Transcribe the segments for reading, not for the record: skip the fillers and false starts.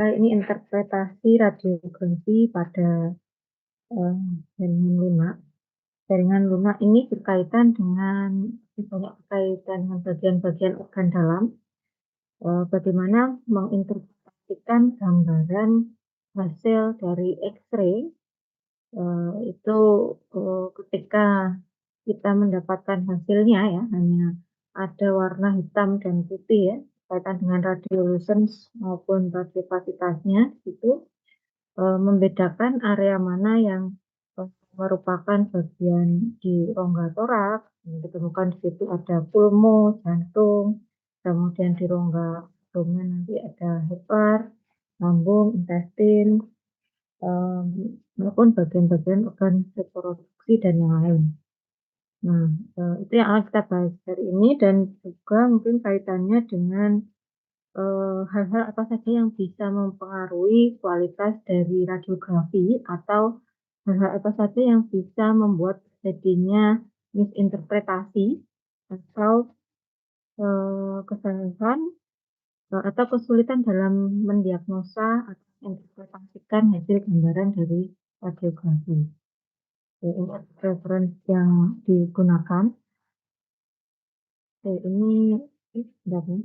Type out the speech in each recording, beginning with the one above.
Ini interpretasi radiografi pada jaringan lunak. Jaringan lunak ini berkaitan dengan banyak berkaitan dengan bagian-bagian organ dalam, bagaimana menginterpretasikan gambaran hasil dari X-ray, itu, ketika kita mendapatkan hasilnya ya, hanya ada warna hitam dan putih ya, berkaitan dengan radiolucence maupun radiopasitasnya itu. Membedakan area mana yang, merupakan bagian di rongga toraks, yang ditemukan di situ ada pulmo, jantung, kemudian di rongga abdomen nanti ada hepar, lambung, intestin, maupun bagian-bagian organ reproduksi dan yang lain. Nah, itu yang akan kita bahas hari ini dan juga mungkin kaitannya dengan hal-hal apa saja yang bisa mempengaruhi kualitas dari radiografi atau hal-hal apa saja yang bisa membuat terjadinya misinterpretasi atau, kesalahan, atau kesulitan dalam mendiagnosa atau menginterpretasikan hasil gambaran dari radiografi. Ini referensi yang digunakan. Ini sebentar ya,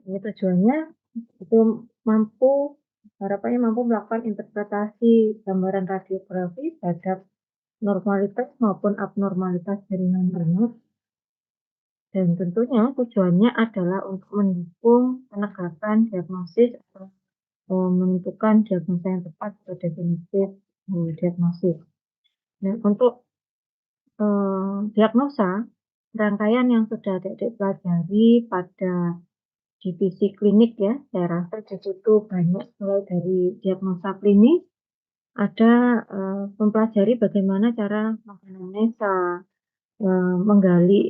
ini tujuannya itu harapannya mampu melakukan interpretasi gambaran radiografi terhadap normalitas maupun abnormalitas jaringan lunak, dan tentunya tujuannya adalah untuk mendukung penegakan diagnosis atau menentukan diagnosa yang tepat atau definitif diagnosis. Nah, untuk diagnosa, rangkaian yang sudah Adik-adik pelajari pada divisi klinik ya, saya rasa di situ banyak mulai dari diagnosa klinis, ada, mempelajari bagaimana cara menganamnesa, menggali,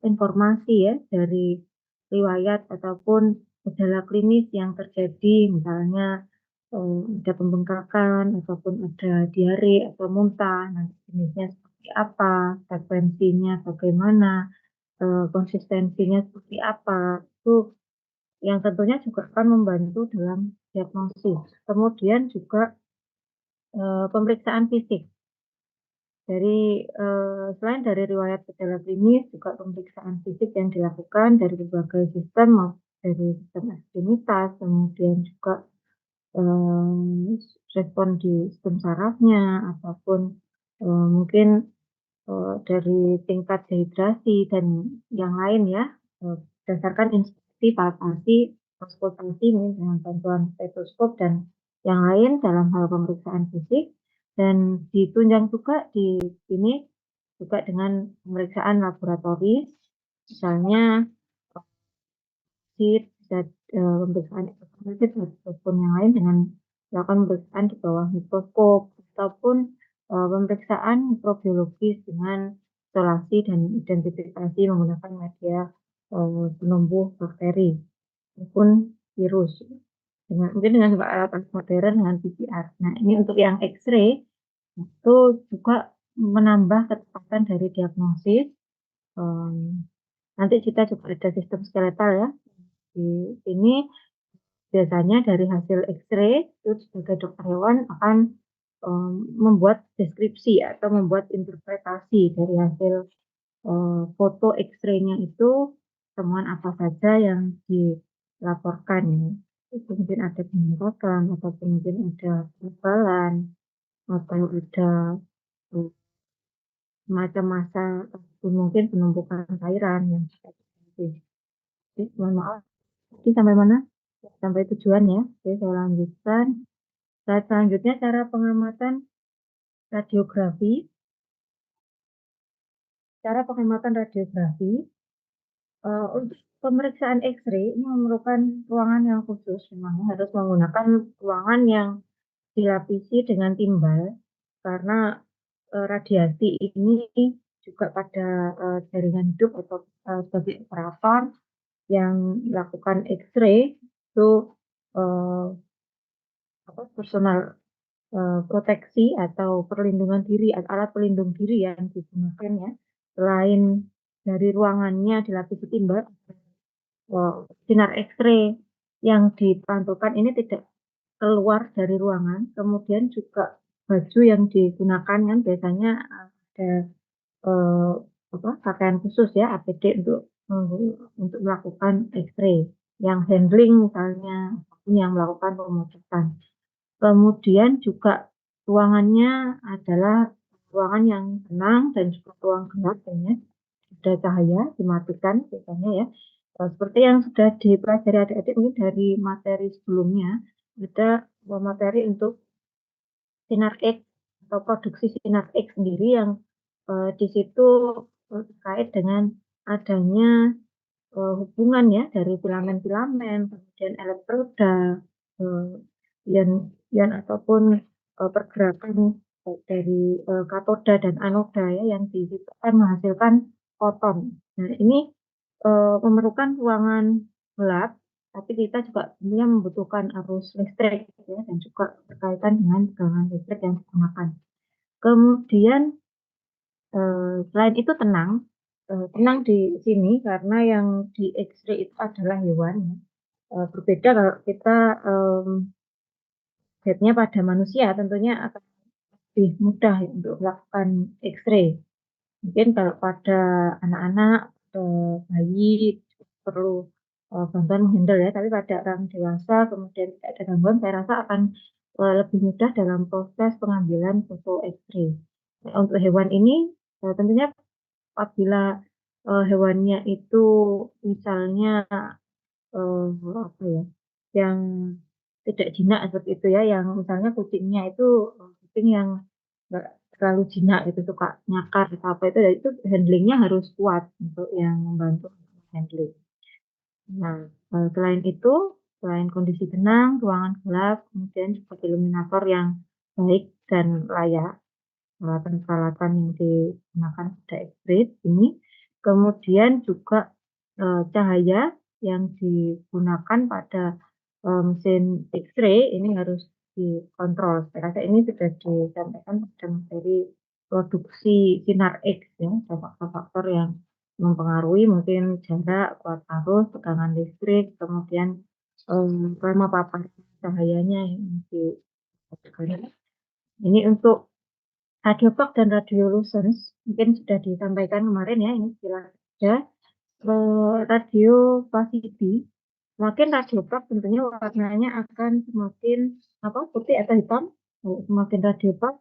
informasi ya dari riwayat ataupun gejala klinis yang terjadi, misalnya, ada pembengkakan ataupun ada diare atau muntah, nanti jenisnya seperti apa, frekuensinya bagaimana, konsistensinya seperti apa, itu yang tentunya juga akan membantu dalam diagnosis. Kemudian juga, pemeriksaan fisik. Selain dari riwayat gejala klinis, juga pemeriksaan fisik yang dilakukan dari berbagai sistem, dari sistem ekstremitas, kemudian juga, respon di sistem sarafnya, ataupun, mungkin, dari tingkat dehidrasi dan yang lain ya, berdasarkan instruksi palpasi, auskultasi mungkin dengan bantuan stetoskop dan yang lain dalam hal pemeriksaan fisik, dan ditunjang juga di sini juga dengan pemeriksaan laboratoris, misalnya bisa, pemeriksaan ekstrakorporatif ataupun yang lain dengan melakukan pemeriksaan di bawah mikroskop ataupun, pemeriksaan mikrobiologis dengan isolasi dan identifikasi menggunakan media, penumbuh bakteri maupun virus, mungkin dengan alat-alat modern dengan PCR. Nah, ini untuk yang X-ray, itu juga menambah kecepatan dari diagnosis, nanti kita juga ada sistem skeletal ya, di sini biasanya dari hasil X-ray itu sebagai dokter hewan akan, membuat deskripsi atau membuat interpretasi dari hasil, foto X-ray-nya itu, temuan apa saja yang dilaporkan ya. Itu mungkin ada pembengkakan ataupun mungkin ada penebalan atau ada, eee, semacam massa ataupun mungkin penumpukan cairan yang terjadi. Oke, mohon maaf, tadi sampai mana? Sampai tujuan ya. Oke, saya lanjutkan. Slide selanjutnya cara pengamatan radiografi. Cara pengamatan radiografi, untuk pemeriksaan X-ray ini memerlukan ruangan yang khusus, memang harus menggunakan ruangan yang dilapisi dengan timbal, karena, radiasi ini juga pada, jaringan hidup atau, sebagai operator yang melakukan X-ray itu, eee, personal, proteksi atau perlindungan diri, alat pelindung diri yang digunakan ya, selain dari ruangannya dilapisi timbal, sinar X-ray yang dipantulkan ini tidak keluar dari ruangan, kemudian juga baju yang digunakan kan biasanya ada eh, pakaian khusus ya APD untuk melakukan X-ray, yang handling misalnya, ataupun yang melakukan pemotretan. Kemudian juga ruangannya adalah ruangan yang tenang dan juga ruang gelap ya. Ada cahaya dimatikan biasanya ya. Seperti yang sudah dipelajari adik-adik mungkin dari materi sebelumnya, ada materi untuk sinar X atau produksi sinar X sendiri yang di situ terkait dengan adanya hubungan ya dari filamen-filamen, kemudian elektroda, eh, ion ion ataupun pergerakan dari katoda dan anoda ya yang di situ akan menghasilkan foton. Nah, ini memerlukan ruangan gelap, tapi kita juga tentunya membutuhkan arus listrik ya, dan juga berkaitan dengan tegangan listrik yang digunakan. Kemudian selain itu tenang, tenang di sini karena yang di X-ray itu adalah hewan ya. Berbeda kalau kita lihatnya pada manusia tentunya akan lebih mudah ya untuk melakukan X-ray. Mungkin kalau pada anak-anak atau bayi perlu bantuan menghandle ya, tapi pada orang dewasa kemudian tidak ada gangguan, saya rasa akan lebih mudah dalam proses pengambilan foto X-ray. Nah, untuk hewan ini tentunya apabila hewannya itu misalnya apa ya, yang tidak jinak seperti itu ya, yang misalnya kucingnya itu kucing yang nggak terlalu jinak itu suka nyakar atau apa itu, dan itu handlingnya harus kuat untuk yang membantu handling. Nah, selain itu, selain kondisi tenang, ruangan gelap, kemudian juga iluminator yang baik dan layak, peralatan-peralatan yang digunakan pada X-ray ini, kemudian juga cahaya yang digunakan pada mesin X-ray ini harus dikontrol. Saya rasa ini sudah disampaikan pada materi produksi sinar X ya, ada faktor-faktor yang mempengaruhi mungkin jarak, kuat arus, tegangan listrik, kemudian lama paparan cahayanya yang di ini untuk radiofreq dan radiolucence mungkin sudah disampaikan kemarin ya, ini istilah saja. Radio pasidi, semakin radiofreq tentunya warnanya akan semakin putih atau hitam. Semakin radiofreq,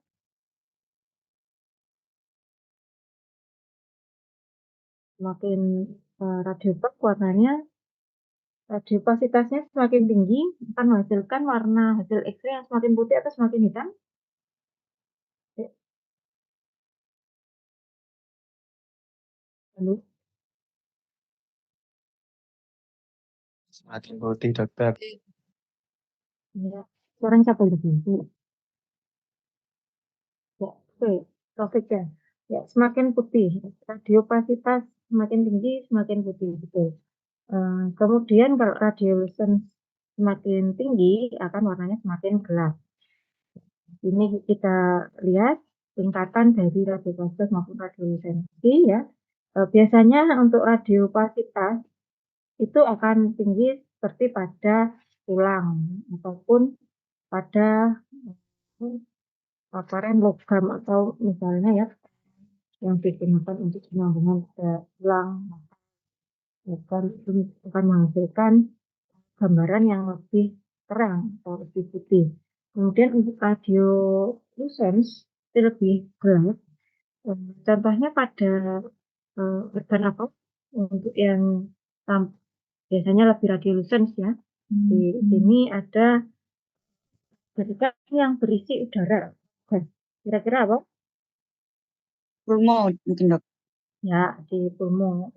semakin radiofreq warnanya, radiositasnya semakin tinggi akan menghasilkan warna hasil X-ray yang semakin putih atau semakin hitam. Ya, lalu Semakin putih, dokter. ya, suaranya siapa lagi? Ya, oke, Taufik ya. Ya, semakin putih, radiopasitas semakin tinggi, semakin putih, betul. Kemudian kalau radiolucence semakin tinggi, akan warnanya semakin gelap. Ini kita lihat tingkatan dari radiopasitas maupun radiolucensi ya. Biasanya untuk radiopasitas itu akan tinggi seperti pada tulang ataupun pada paparan logam atau misalnya ya yang digunakan untuk penyambungan ke tulang, itu akan menghasilkan gambaran yang lebih terang atau lebih putih. Kemudian untuk radiolucence itu lebih gelap. Contohnya pada organ apa? Untuk yang biasanya lebih radiolucence ya. Di sini ada ketika yang berisi udara. Kira-kira apa? Pulmo mungkin dok. Ya, di pulmo.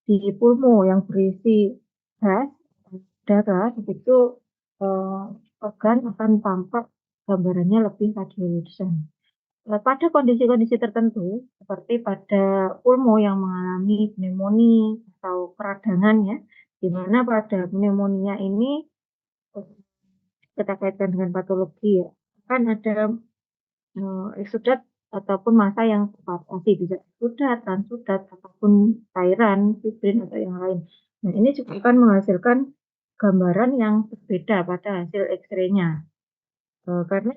Di pulmo yang berisi gas, udara, itu eh, organ akan tampak gambarannya lebih radiolucent. Pada kondisi-kondisi tertentu, seperti pada pulmo yang mengalami pneumonia atau peradangan ya, di mana pada pneumonia ini eh, kita kaitkan dengan patologi ya, kan ada eksudat ataupun massa yang terpapar bisa eksudat, transudat, ataupun cairan, fibrin atau yang lain. Nah, ini juga akan menghasilkan gambaran yang berbeda pada hasil X-ray-nya. Karena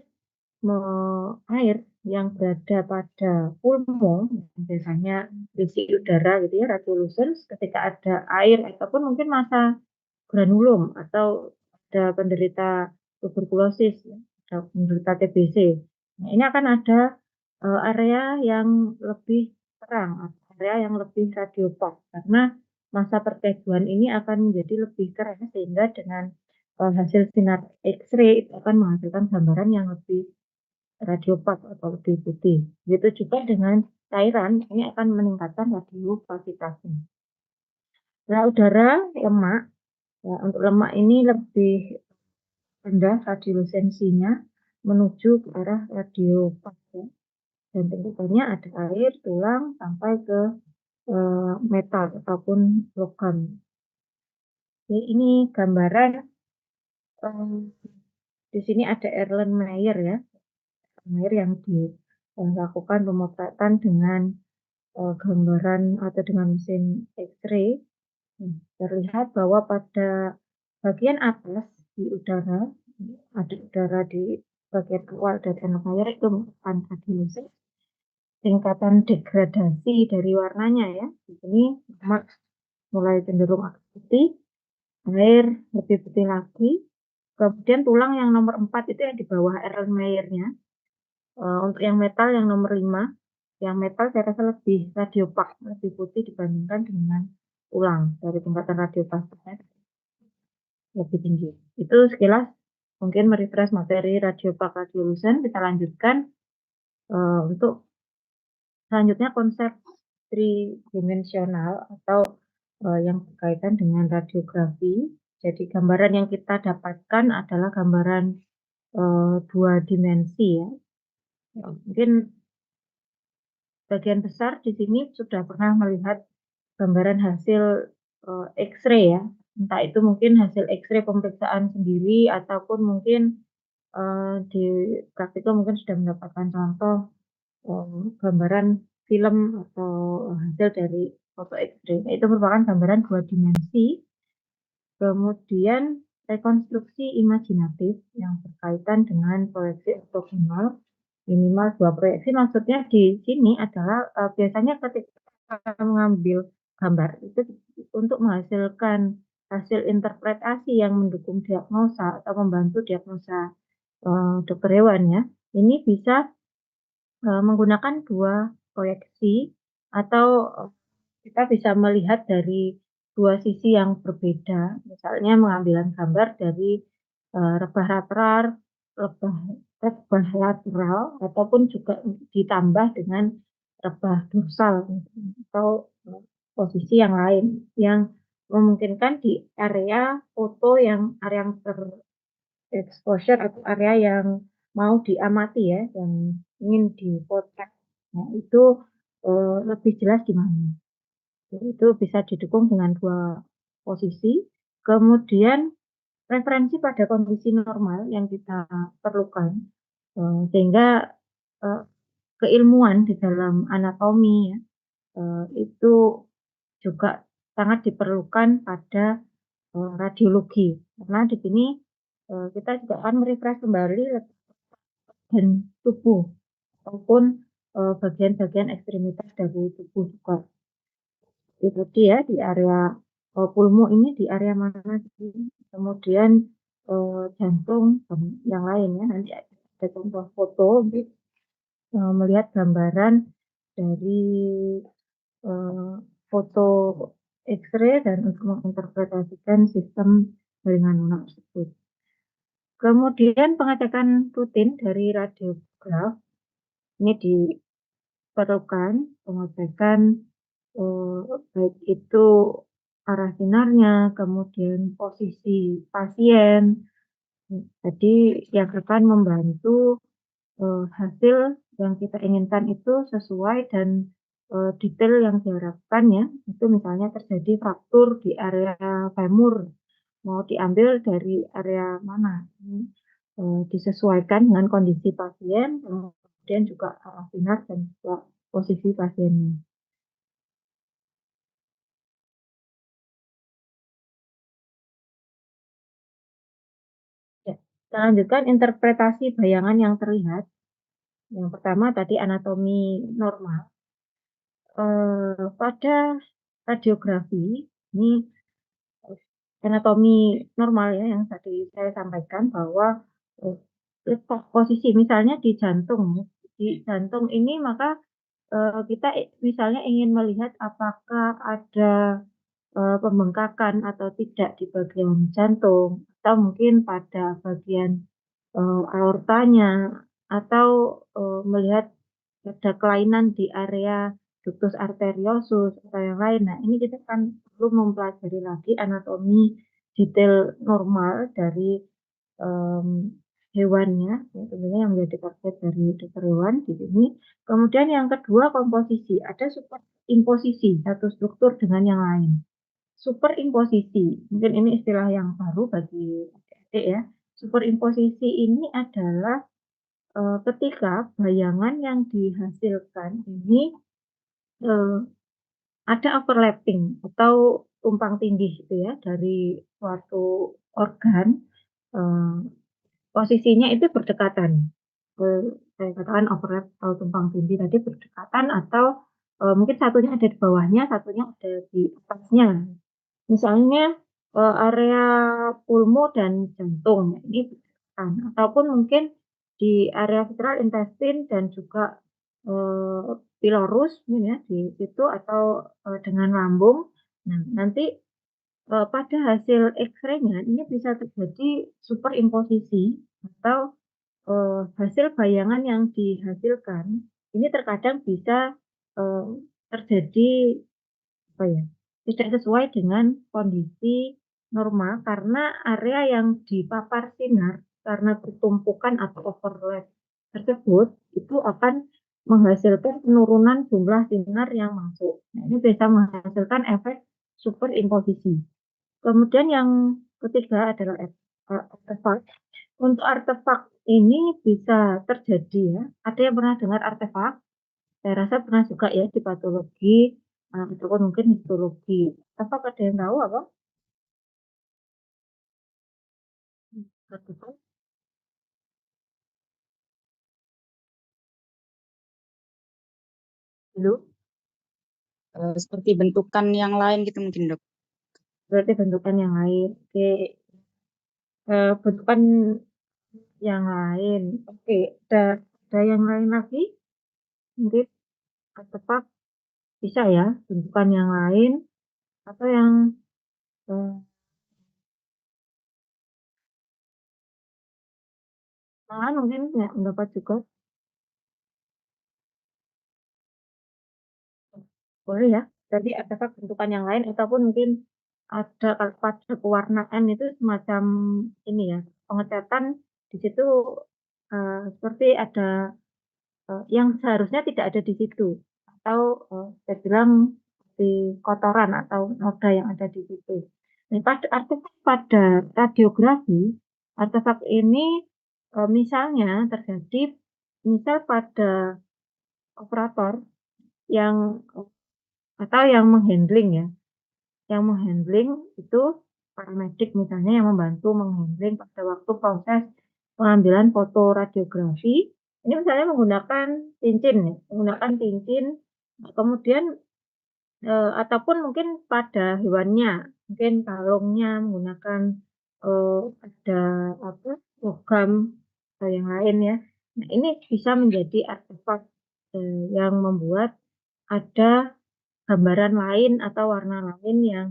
air yang berada pada pulmo, biasanya isi udara gitu ya, radiolucens, ketika ada air ataupun mungkin massa granulum atau ada penderita tuberkulosis, ya, atau penderita TBC. Nah, ini akan ada area yang lebih terang, area yang lebih radiopak, karena masa perkebuan ini akan menjadi lebih keras sehingga dengan hasil sinar X-ray itu akan menghasilkan gambaran yang lebih radiopak atau lebih putih. Begitu juga dengan cairan, ini akan meningkatkan radiopasitasnya. Nah, udara lemak, ya, untuk lemak ini lebih rendah radiolusensinya menuju ke arah radiopak, ya. Dan tingkatannya ada air, tulang, sampai ke metal ataupun logam. Jadi ini gambaran, di sini ada Erlenmeyer ya, Erlenmeyer yang dilakukan pemotretan dengan gambaran atau dengan mesin X-ray. Terlihat bahwa pada bagian atas di udara, ada udara di bagian awal dari Erlenmeyer itu merupakan radiolucens. Tingkatan degradasi dari warnanya ya, di sini mulai cenderung agak putih, air lebih putih lagi. Kemudian tulang yang nomor 4 itu yang di bawah Erlenmeyer-nya. Untuk yang metal yang nomor 5, yang metal saya rasa lebih radiopak, lebih putih dibandingkan dengan tulang, dari tingkatan radiopasitasnya lebih tinggi. Itu sekilas mungkin merefresh materi radiopak radiolucens. Kita lanjutkan untuk selanjutnya konsep tridimensional atau yang berkaitan dengan radiografi. Jadi gambaran yang kita dapatkan adalah gambaran 2 dimensi ya. Mungkin bagian besar di sini sudah pernah melihat gambaran hasil X-ray ya. Entah itu mungkin hasil X-ray pemeriksaan sendiri ataupun mungkin di praktikum mungkin sudah mendapatkan contoh gambaran film atau hasil dari foto X-ray. Nah, itu merupakan gambaran 2 dimensi. Kemudian rekonstruksi imajinatif yang berkaitan dengan proyeksi ortogonal minimal 2 proyeksi. Maksudnya di sini adalah biasanya ketika mengambil gambar itu untuk menghasilkan hasil interpretasi yang mendukung diagnosa atau membantu diagnosa dokter hewan ya. Ini bisa menggunakan 2 proyeksi atau kita bisa melihat dari 2 sisi yang berbeda. Misalnya mengambil gambar dari rebah lateral, rebah rebah lateral ataupun juga ditambah dengan rebah dorsal atau posisi yang lain yang memungkinkan di area foto yang area yang exposure atau area yang mau diamati ya, yang ingin dipotret. Nah, itu lebih jelas di mana. Itu bisa didukung dengan 2 posisi. Kemudian referensi pada kondisi normal yang kita perlukan, sehingga keilmuan di dalam anatomi ya, itu juga sangat diperlukan pada radiologi. Karena di sini kita juga akan merefresh kembali bagian tubuh ataupun bagian-bagian ekstremitas dari tubuh juga. Itu dia di area pulmo ini di area mana sih? Kemudian jantung dan yang lain ya. Nanti ada contoh foto untuk melihat gambaran dari foto X-ray dan untuk menginterpretasikan sistem jaringan lunak tersebut. Kemudian pengecekan rutin dari radiograf ini diperlukan pengecekan baik itu arah sinarnya, kemudian posisi pasien. Jadi yang akan membantu hasil yang kita inginkan itu sesuai dan detail yang diharapkan ya. Itu misalnya terjadi fraktur di area femur, mau diambil dari area mana. Ini disesuaikan dengan kondisi pasien, kemudian juga arah sinar dan juga posisi pasiennya. Kita lanjutkan interpretasi bayangan yang terlihat. Yang pertama tadi anatomi normal. Pada radiografi, ini anatomi normal ya yang tadi saya sampaikan bahwa posisi misalnya di jantung ya. Di jantung ini maka kita misalnya ingin melihat apakah ada pembengkakan atau tidak di bagian jantung atau mungkin pada bagian aortanya atau melihat ada kelainan di area ductus arteriosus atau yang lain. Nah, ini kita kan perlu mempelajari lagi anatomi detail normal dari em, hewannya, ya, tentunya yang menjadi target dari dokter hewan di sini. Kemudian yang kedua komposisi, ada superimposisi satu struktur dengan yang lain. Superimposisi, mungkin ini istilah yang baru bagi adik-adik ya. Superimposisi ini adalah ketika bayangan yang dihasilkan ini eh, ada overlapping atau tumpang tindih gitu ya dari suatu organ, eh, posisinya itu berdekatan. Saya katakan overlap atau tumpang tindih tadi berdekatan atau mungkin satunya ada di bawahnya, satunya ada di atasnya. Misalnya area pulmo dan jantung, nah, ini berdekatan. Ataupun mungkin di area visceral intestine dan juga pylorus, ini ya di situ atau dengan lambung. Nah, nanti pada hasil X-ray-nya ini bisa terjadi superimposisi atau hasil bayangan yang dihasilkan ini terkadang bisa eh, terjadi apa ya, tidak sesuai dengan kondisi normal karena area yang dipapar sinar karena pertumpukan atau overlap tersebut itu akan menghasilkan penurunan jumlah sinar yang masuk. Nah, ini bisa menghasilkan efek superimposisi. Kemudian yang ketiga adalah artefak. Untuk artefak ini bisa terjadi ya. Ada yang pernah dengar artefak? Saya rasa pernah juga ya di patologi ataupun mungkin histologi. Artefak ada yang tahu apa? Artefak dulu Seperti bentukan yang lain gitu mungkin dok. berarti bentukan yang lain. Oke, bentukan yang lain. Oke, ada yang lain lagi? Mungkin artefak bisa ya, bentukan yang lain atau yang eh, lain mungkin ya mendapat juga. Boleh ya. Jadi artefak bentukan yang lain ataupun mungkin ada kalau pada pewarnaan itu semacam ini ya, pengecatan di situ seperti ada yang seharusnya tidak ada di situ atau saya bilang di kotoran atau noda yang ada di situ. Nah, pada artefak pada radiografi, artefak ini misalnya terjadi misal pada operator yang atau yang menghandling ya, yang menghandling itu paramedik misalnya yang membantu menghandling pada waktu proses pengambilan foto radiografi. Ini misalnya menggunakan cincin, ya, menggunakan cincin, kemudian ataupun mungkin pada hewannya, mungkin kalungnya menggunakan ada apa logam atau yang lain ya. Nah, ini bisa menjadi artefak yang membuat ada gambaran lain atau warna lain yang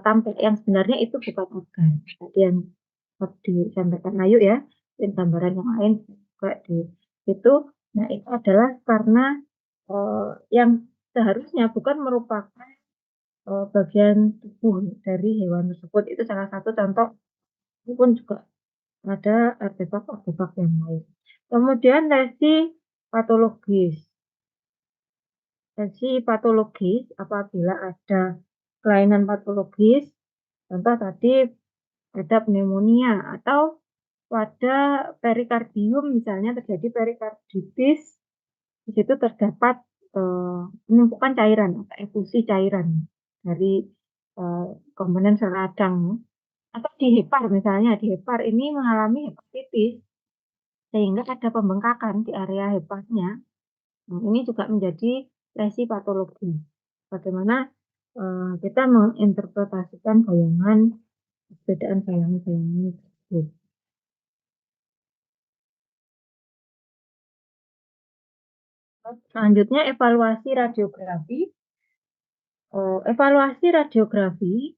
tampil yang sebenarnya itu bukan organ. Tadi yang disampaikan Ayu ya, dan gambaran yang lain juga di situ. Nah, itu adalah karena yang seharusnya bukan merupakan bagian tubuh dari hewan tersebut. Itu salah satu contoh, itu pun juga ada artefak-artefak yang lain. Kemudian lesi patologis. Lesi patologis apabila ada kelainan patologis, contoh tadi ada pneumonia atau pada perikardium misalnya terjadi perikarditis, di situ terdapat penumpukan cairan atau efusi cairan dari komponen sel radang. atau di hepar misalnya, di hepar ini mengalami hepatitis sehingga ada pembengkakan di area heparnya. Nah, ini juga menjadi lesi patologi. Bagaimana kita menginterpretasikan bayangan, perbedaan bayangan-bayangan tersebut. Selanjutnya evaluasi radiografi. Evaluasi radiografi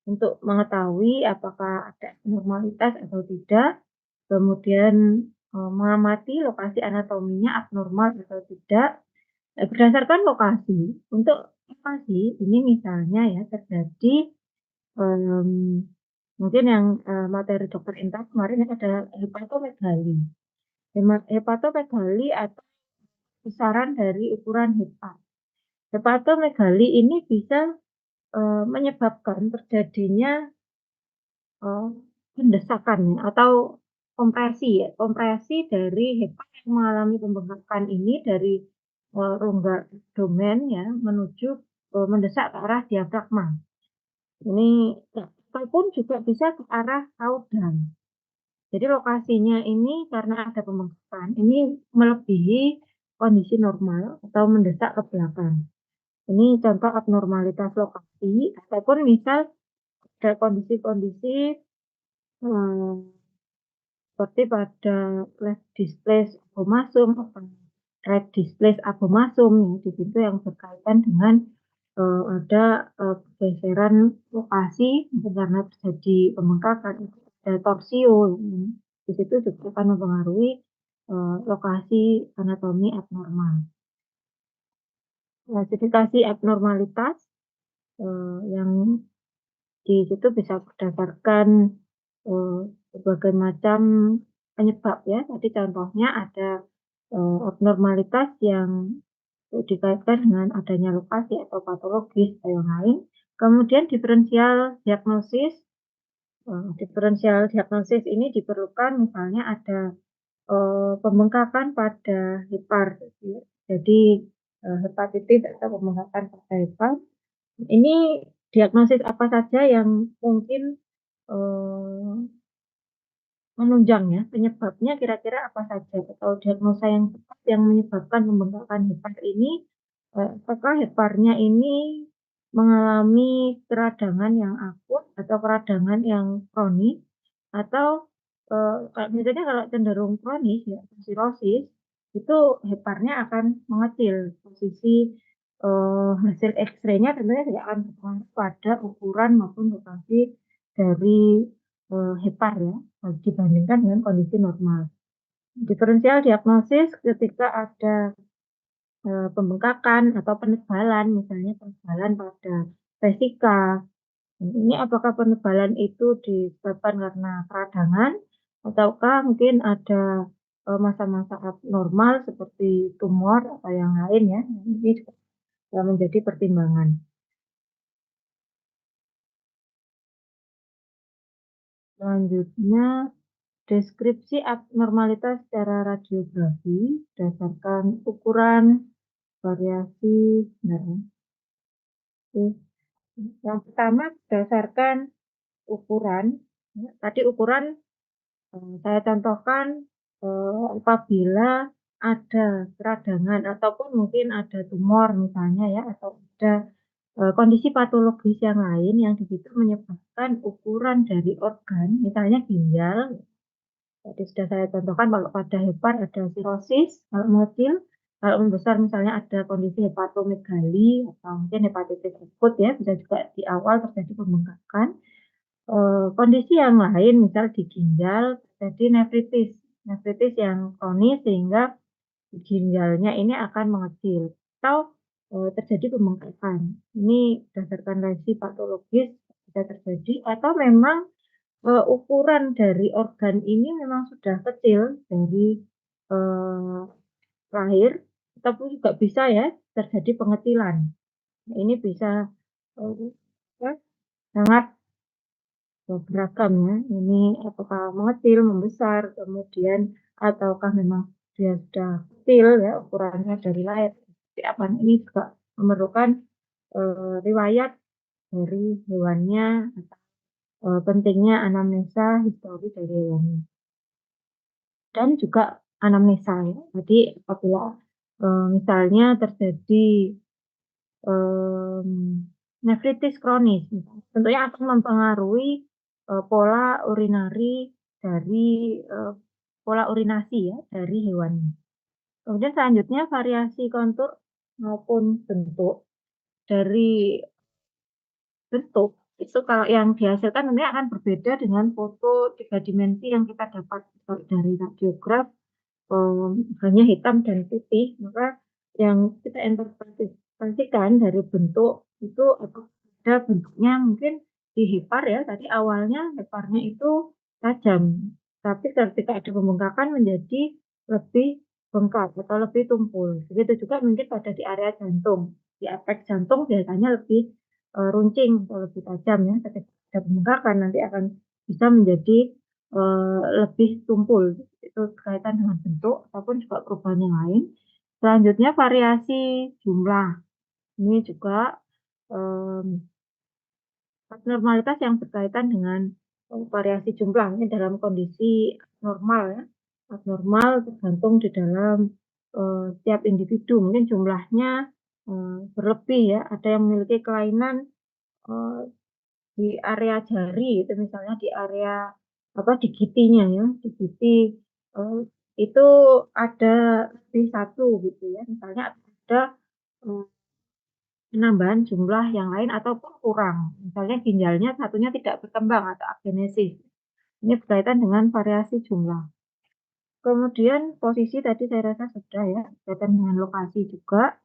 untuk mengetahui apakah ada abnormalitas atau tidak, kemudian mengamati lokasi anatominya abnormal atau tidak. Berdasarkan lokasi, untuk lokasi ini misalnya ya terjadi mungkin yang materi dokter Intan kemarin ada hepatomegali. Hepatomegali atau besaran dari ukuran hepat. Hepatomegali ini bisa menyebabkan terjadinya pendesakan atau kompresi dari hepat yang mengalami pembengkakan ini dari rongga abdomen ya menuju mendesak ke arah diafragma. Ini ataupun juga bisa ke arah raudal. Jadi lokasinya ini karena ada pembengkakan, ini melebihi kondisi normal atau mendesak ke belakang. Ini contoh abnormalitas lokasi ataupun misal ada kondisi-kondisi seperti pada left displace abomasum atau right displace abomasum ya, di situ yang berkaitan dengan ada pergeseran lokasi karena terjadi pembengkakan, ada torsio, di situ juga akan mempengaruhi lokasi anatomi abnormal. Klasifikasi abnormalitas yang di situ bisa berdasarkan berbagai macam penyebab ya. Tadi contohnya ada abnormalitas yang dikaitkan dengan adanya lokasi atau patologis atau yang lain. Kemudian diferensial diagnosis ini diperlukan misalnya ada pembengkakan pada hepar, jadi hepatitis atau pembengkakan pada hepar. Ini diagnosis apa saja yang mungkin menunjang ya, penyebabnya kira-kira apa saja atau diagnosa yang tepat yang menyebabkan pembengkakan hepar ini, apakah heparnya ini mengalami keradangan yang akut atau keradangan yang kronis atau, biasanya kalau cenderung kronis ya sirosis, itu heparnya akan mengecil. Posisi, hasil X-ray-nya tentunya tidak akan berpengaruh pada ukuran maupun lokasi dari, hepar ya, dibandingkan dengan kondisi normal. Diferensial diagnosis ketika ada pembengkakan atau penebalan, misalnya penebalan pada vesika. Ini apakah penebalan itu disebabkan karena peradangan ataukah mungkin ada masa-masa abnormal seperti tumor atau yang lain ya. Ini juga menjadi pertimbangan. Selanjutnya, deskripsi abnormalitas secara radiografi berdasarkan ukuran, variasi, nah, yang pertama berdasarkan ukuran. Ya, tadi ukuran saya contohkan apabila ada keradangan ataupun mungkin ada tumor misalnya ya atau ada kondisi patologis yang lain yang di situ menyebabkan ukuran dari organ, misalnya ginjal. Tadi sudah saya contohkan kalau pada hepar ada sirosis, kalau mengecil, kalau membesar misalnya ada kondisi hepatomegali atau mungkin hepatitis akut ya, bisa juga di awal terjadi pembengkakan. Kondisi yang lain misal di ginjal terjadi nefritis yang kronis sehingga ginjalnya ini akan mengecil atau terjadi pembengkakan. Ini berdasarkan lesi patologis bisa terjadi atau memang ukuran dari organ ini memang sudah kecil dari lahir, ataupun juga bisa ya terjadi pengecilan. Ini bisa sangat beragam ya. Ini apakah mengecil, membesar, kemudian ataukah memang dia sudah kecil ya ukurannya dari lahir. Seperti apa? Ini juga memerlukan riwayat dari hewannya pentingnya anamnesa histori dari hewannya. Dan juga anamnesa ya. Jadi apabila misalnya terjadi nefritis kronis, tentunya akan mempengaruhi pola urinari dari pola urinasi ya dari hewannya. Kemudian selanjutnya variasi kontur maupun bentuk dari bentuk itu kalau yang dihasilkan nanti akan berbeda dengan foto 3 dimensi yang kita dapat dari radiograf hanya hitam dan putih, maka yang kita interpretasikan dari bentuk itu ada bentuknya mungkin di hepar ya, tadi awalnya heparnya itu tajam, tapi ketika ada pembengkakan menjadi lebih bengkak atau lebih tumpul. Begitu juga mungkin pada di area jantung, di apex jantung biasanya lebih runcing atau lebih tajam ya, ketika ada pembengkakan nanti akan bisa menjadi lebih tumpul. Itu berkaitan dengan bentuk ataupun juga perubahan yang lain. Selanjutnya variasi jumlah. Ini juga abnormalitas yang berkaitan dengan variasi jumlah. Ini dalam kondisi normal ya. Abnormal tergantung di dalam tiap individu. Mungkin jumlahnya berlebih ya. Ada yang memiliki kelainan eh, di area jari itu misalnya di area apa di gitinya ya di giti eh, itu ada lebih satu gitu ya misalnya ada eh, penambahan jumlah yang lain ataupun kurang misalnya ginjalnya satunya tidak berkembang atau agenesis ini berkaitan dengan variasi jumlah. Kemudian posisi tadi saya rasa sudah ya berkaitan dengan lokasi juga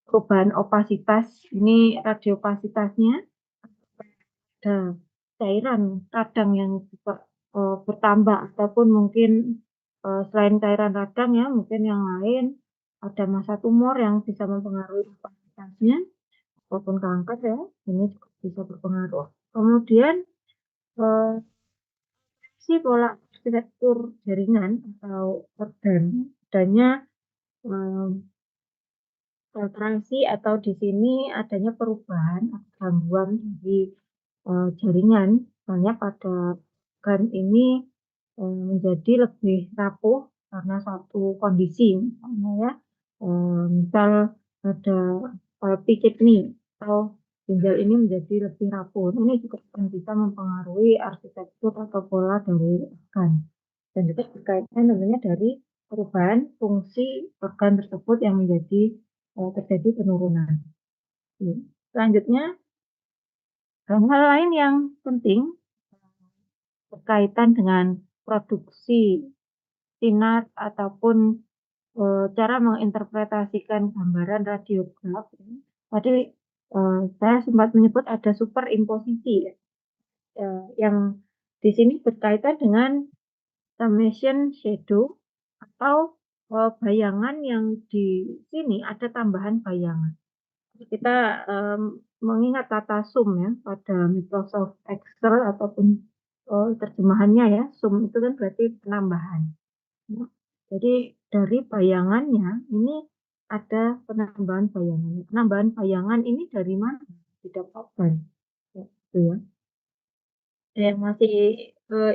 perubahan opasitas ini radiopasitasnya ada cairan radang yang juga bertambah ataupun mungkin selain cairan radang ya mungkin yang lain ada massa tumor yang bisa mempengaruhi kapasitasnya ataupun kanker ya ini juga bisa berpengaruh. Kemudian eh, si pola arsitektur jaringan atau organ adanya eh, filtrasi atau di sini adanya perubahan atau gangguan di jaringan, misalnya pada organ ini menjadi lebih rapuh karena satu kondisi, misalnya ya, misal ada pulpy kidney atau ginjal ini menjadi lebih rapuh. Ini juga akan bisa mempengaruhi arsitektur atau pola dari organ. Dan juga berkaitan tentunya dari perubahan fungsi organ tersebut yang menjadi terjadi penurunan. Selanjutnya, hal-hal lain yang penting berkaitan dengan produksi sinar ataupun cara menginterpretasikan gambaran radiograf. Tadi saya sempat menyebut ada superimposisi ya, yang di sini berkaitan dengan summation shadow atau bayangan yang di sini ada tambahan bayangan. Kita mengingat kata zoom ya pada Microsoft Excel ataupun terjemahannya ya, zoom itu kan berarti penambahan. Nah, jadi dari bayangannya ini ada penambahan bayangan. Penambahan bayangan ini dari mana didapatkan? Ya, gitu ya. Yang masih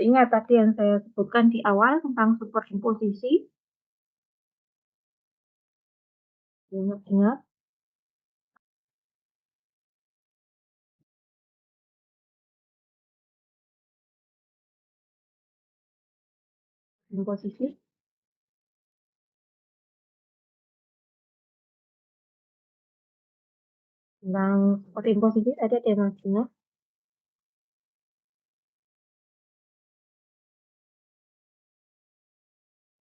ingat tadi yang saya sebutkan di awal tentang superimposisi? Ingat-ingat imposisi tentang superimposisi tadi ada yang masih ingat?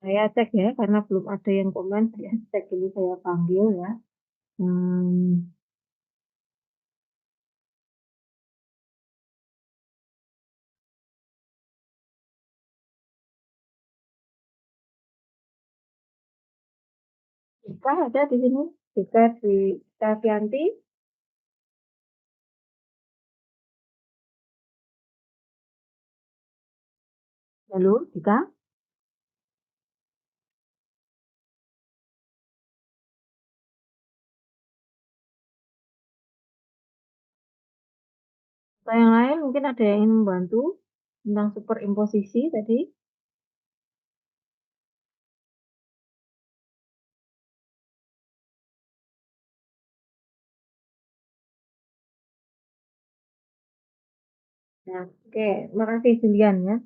Saya cek ya, karena belum ada yang komen, saya cek dulu, saya panggil ya. Hmm, Dika ada di sini, Dika di Tavianti, halo Dika, atau yang lain? lain mungkin ada yang ingin membantu tentang superimposisi tadi? Nah, oke, makasih Julian ya.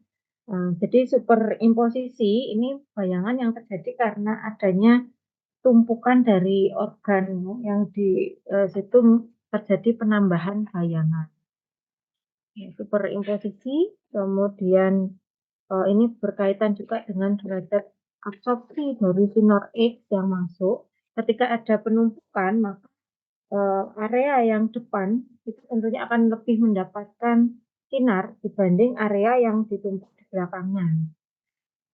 Jadi superimposisi ini bayangan yang terjadi karena adanya tumpukan dari organ ya, yang di situ terjadi penambahan bayangan. Ya, superimposisi, kemudian ini berkaitan juga dengan derajat absorpsi dari sinar X yang masuk. Ketika ada penumpukan, maka area yang depan itu tentunya akan lebih mendapatkan sinar dibanding area yang ditumpuk di belakangnya.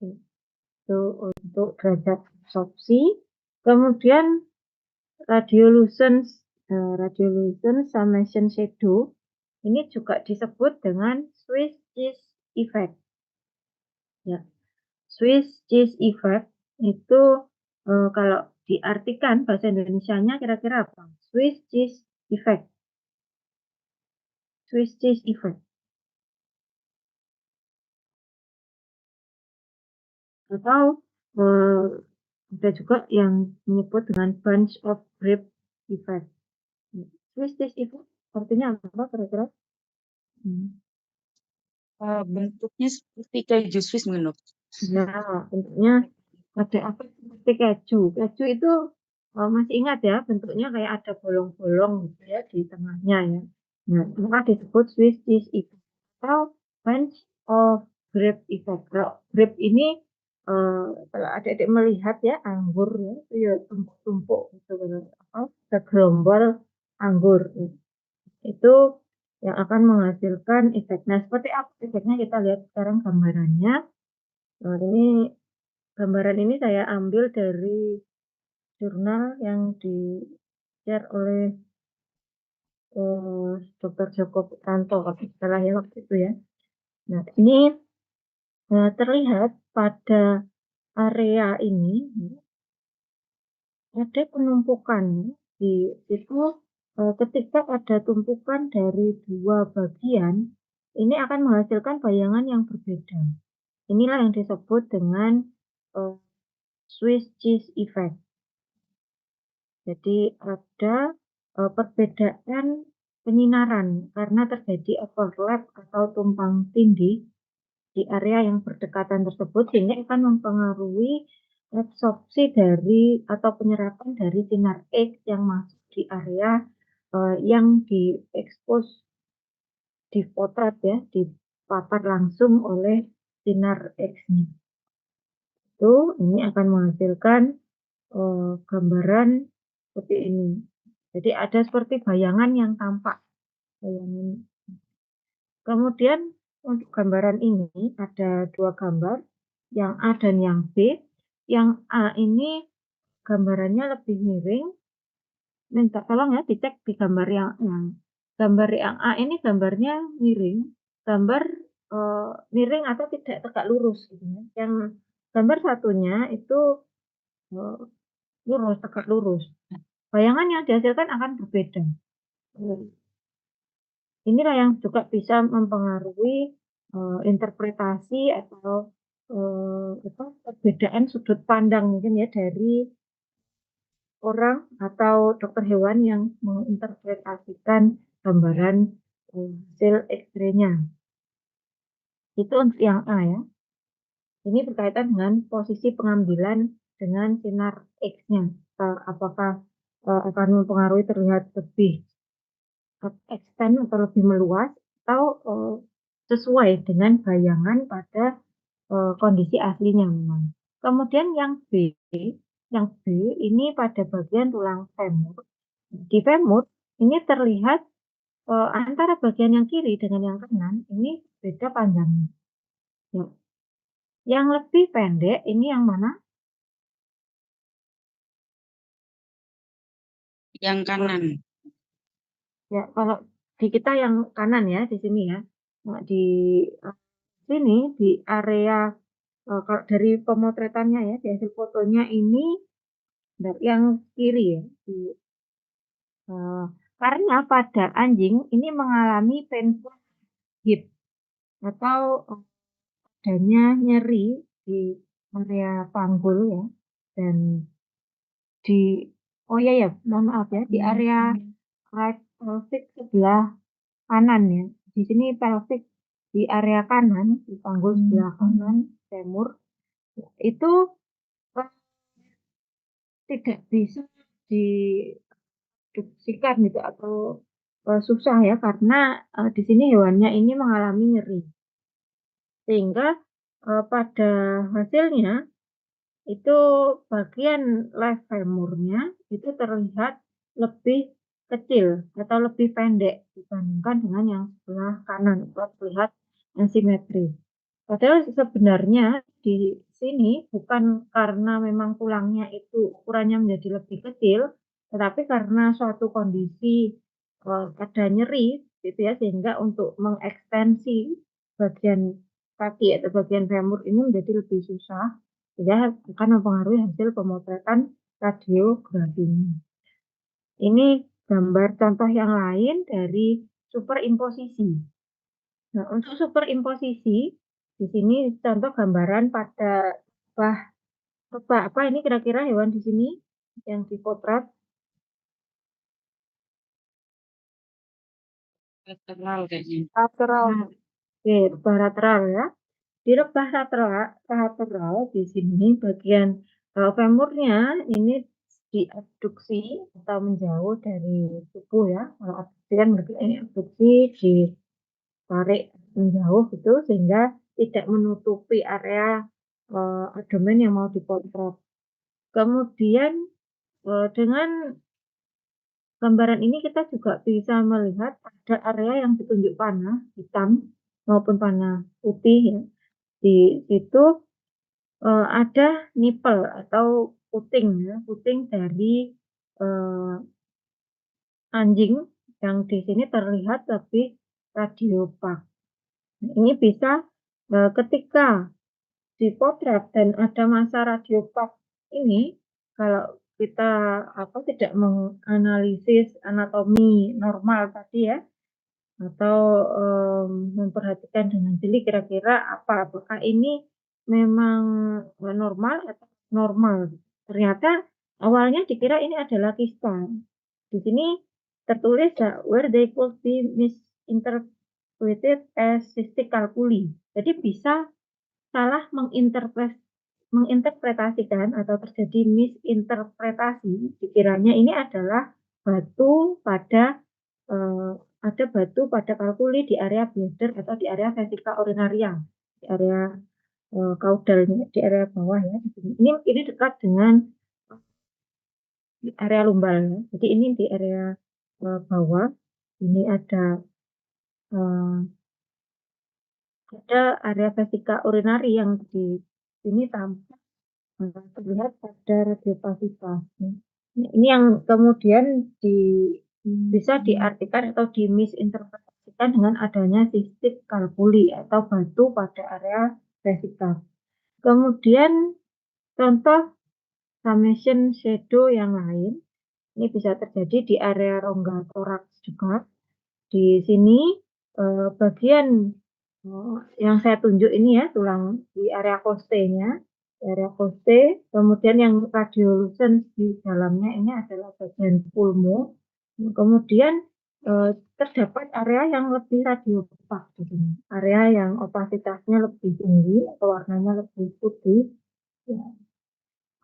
Itu untuk derajat absorpsi. Kemudian radiolucence, radiolucence summation shadow ini juga disebut dengan Swiss cheese effect. Ya, Swiss cheese effect itu kalau diartikan bahasa Indonesianya kira-kira apa? Swiss cheese effect. Swiss cheese effect. Atau ada juga yang menyebut dengan bunch of grape effect. Swiss cheese effect artinya apa kira-kira? Bentuknya seperti keju Swiss mungkin, Dok. Nah, bentuknya ada apa seperti keju. Keju itu masih ingat ya, bentuknya kayak ada bolong-bolong gitu ya di tengahnya ya. Nah, maka disebut Swiss cheese effect atau bunch of grape effect. Kalau grape ini kalau adik-adik melihat ya anggur ya, itu ya tumpuk-tumpuk gitu kalau apa segerombol anggur gitu. Itu yang akan menghasilkan efek. Nah, seperti apa efeknya kita lihat sekarang gambarannya. Nah, ini gambaran ini saya ambil dari jurnal yang di-share oleh Dr. Joko Putranto kalau tidak salah ya waktu itu ya. Nah, ini terlihat pada area ini ada penumpukan di situ. Ketika ada tumpukan dari dua bagian, ini akan menghasilkan bayangan yang berbeda. Inilah yang disebut dengan Swiss cheese effect. Jadi ada perbedaan penyinaran karena terjadi overlap atau tumpang tindih di area yang berdekatan tersebut sehingga akan mempengaruhi absorpsi dari atau penyerapan dari sinar X yang masuk di area yang diekspos, dipotret ya, dipapar langsung oleh sinar X-nya. Itu ini akan menghasilkan gambaran seperti ini. Jadi ada seperti bayangan yang tampak. Kemudian untuk gambaran ini ada dua gambar, yang A dan yang B. Yang A ini gambarannya lebih miring. Minta tolong ya dicek di gambar gambar yang A ini gambarnya miring, gambar miring atau tidak tegak lurus gitu ya. Yang gambar satunya itu lurus, tegak lurus. Bayangan yang dihasilkan akan berbeda. Inilah yang juga bisa mempengaruhi interpretasi atau perbedaan sudut pandang mungkin ya dari orang atau dokter hewan yang menginterpretasikan gambaran hasil X-ray-nya. Itu untuk yang A ya. Ini berkaitan dengan posisi pengambilan dengan sinar X-nya. Apakah akan mempengaruhi terlihat lebih extend atau lebih meluas atau sesuai dengan bayangan pada kondisi aslinya memang. Kemudian yang B ini pada bagian tulang femur. Di femur ini terlihat antara bagian yang kiri dengan yang kanan ini beda panjangnya. Ya. Yang lebih pendek ini yang mana? Yang kanan. Ya, kalau di kita yang kanan ya di sini ya. Nah, di sini di area kalau dari pemotretannya ya di hasil fotonya ini yang kiri ya. Karena pada anjing ini mengalami painful hip atau adanya nyeri di area panggul ya, dan di oh iya ya, mohon maaf ya, di area right pelvic sebelah kanan ya. Di sini pelvic di area kanan, di panggul sebelah kanan femur itu eh, tidak bisa didiskusikan gitu atau susah ya, karena di sini hewannya ini mengalami nyeri. Sehingga pada hasilnya itu bagian left femurnya itu terlihat lebih kecil atau lebih pendek dibandingkan dengan yang sebelah kanan, atau terlihat asimetris. Padahal sebenarnya di sini bukan karena memang tulangnya itu ukurannya menjadi lebih kecil, tetapi karena suatu kondisi ada nyeri gitu ya, sehingga untuk mengekstensi bagian kaki atau bagian femur ini menjadi lebih susah, sehingga akan mempengaruhi hasil pemotretan radiografinya. Ini gambar contoh yang lain dari superimposisi. Nah, untuk superimposisi, di sini contoh gambaran pada lebah. Lebah apa ini kira-kira hewan di sini yang dipotret? Lateral kayaknya. Lateral. Nah, oke, lebah lateral ya. Di lebah lateral di sini bagian femurnya ini diabduksi atau menjauh dari tubuh ya. Kalau abduksi kan berarti ini abduksi ditarik menjauh gitu, sehingga tidak menutupi area abdomen yang mau dipotret. Kemudian dengan gambaran ini kita juga bisa melihat ada area yang ditunjuk panah hitam maupun panah putih ya. Di situ ada nipel atau puting ya, puting dari anjing yang di sini terlihat lebih radiopak. Nah, ini bisa ketika dipotret dan ada masa radiopak ini, kalau kita tidak menganalisis anatomi normal tadi ya, atau memperhatikan dengan jeli kira-kira apakah ini memang normal atau normal. Ternyata awalnya dikira ini adalah kista. Di sini tertulis where they could be misinterpreted as cystic calculi. Jadi bisa salah menginterpretasikan atau terjadi misinterpretasi, dikiranya ini adalah batu pada ada batu pada kalkuli di area bladder atau di area vesika urinaria, di area kaudalnya, di area bawah ya. Ini dekat dengan area lumbal ya. Jadi ini di area bawah. Ini uh, ada area vesika urinari yang di sini tampak terlihat pada radiopasitas. Ini yang kemudian bisa diartikan atau dimisinterpretasikan dengan adanya sistik kalkuli atau batu pada area vesika. Kemudian contoh summation shadow yang lain, ini bisa terjadi di area rongga toraks juga. Di sini bagian yang saya tunjuk ini ya, tulang di area costae-nya, area costae, kemudian yang radiolucens di dalamnya ini adalah bagian pulmo. Kemudian terdapat area yang lebih radiopak di sini, area yang opasitasnya lebih tinggi atau warnanya lebih putih. Ya.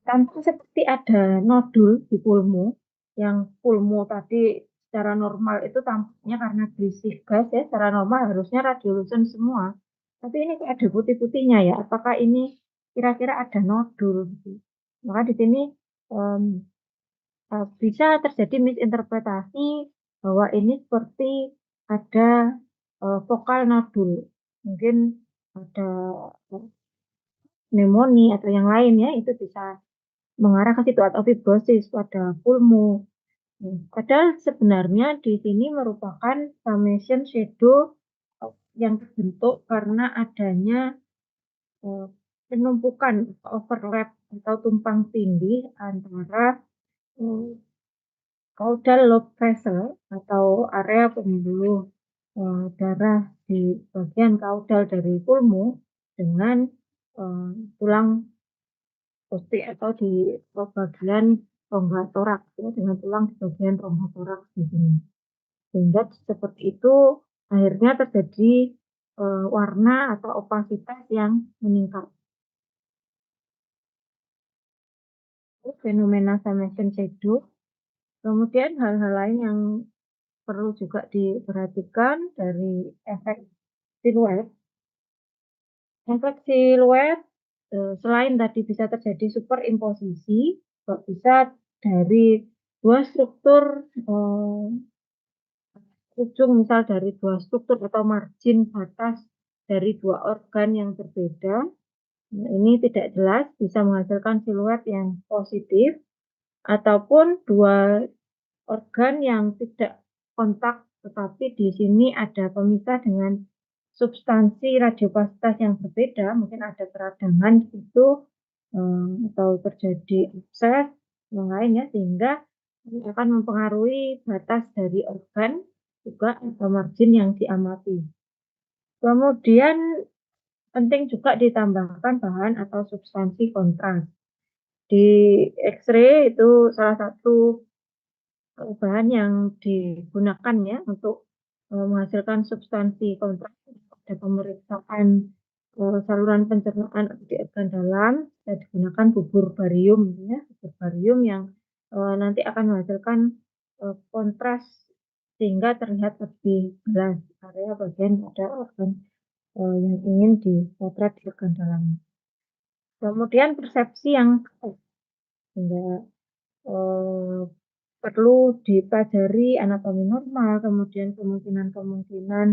Tampak seperti ada nodul di pulmo, yang pulmo tadi secara normal itu tampaknya karena berisi gas ya, secara normal harusnya radiolucen semua. Tapi ini kayak ada putih-putihnya ya, apakah ini kira-kira ada nodul gitu. Maka di sini um, bisa terjadi misinterpretasi bahwa ini seperti ada vokal nodul. Mungkin ada pneumonia atau yang lain ya, itu bisa mengarah ke situ atau fibrosis pada pulmo. Padahal sebenarnya di sini merupakan summation shadow yang terbentuk karena adanya penumpukan overlap atau tumpang tindih antara caudal lobe vessel atau area pembuluh darah di bagian kaudal dari pulmo dengan tulang rustik atau di bagian rongga toraks ya, dengan tulang di bagian rongga toraks di sini. Sehingga seperti itu akhirnya terjadi warna atau opasitas yang meningkat. Fenomena summation shadow. Kemudian hal-hal lain yang perlu juga diperhatikan dari efek siluet. Efek siluet selain tadi bisa terjadi superimposisi, juga bisa dari dua struktur ujung, misal dari dua struktur atau margin batas dari dua organ yang berbeda. Nah, ini tidak jelas, bisa menghasilkan siluet yang positif, ataupun dua organ yang tidak kontak, tetapi di sini ada pemisah dengan substansi radiopasitas yang berbeda, mungkin ada peradangan di situ, atau terjadi abses yang lain ya, sehingga ini akan mempengaruhi batas dari organ juga atau margin yang diamati. Kemudian penting juga ditambahkan bahan atau substansi kontras. Di X-ray itu salah satu bahan yang digunakan ya untuk menghasilkan substansi kontras pada pemeriksaan saluran pencernaan di organ dalam. Bisa digunakan bubur barium ya, bubur barium yang nanti akan menghasilkan kontras sehingga terlihat lebih jelas area bagian pada organ yang ingin dipotret di organ dalam. Kemudian persepsi yang sehingga perlu dipelajari anatomi normal, kemudian kemungkinan-kemungkinan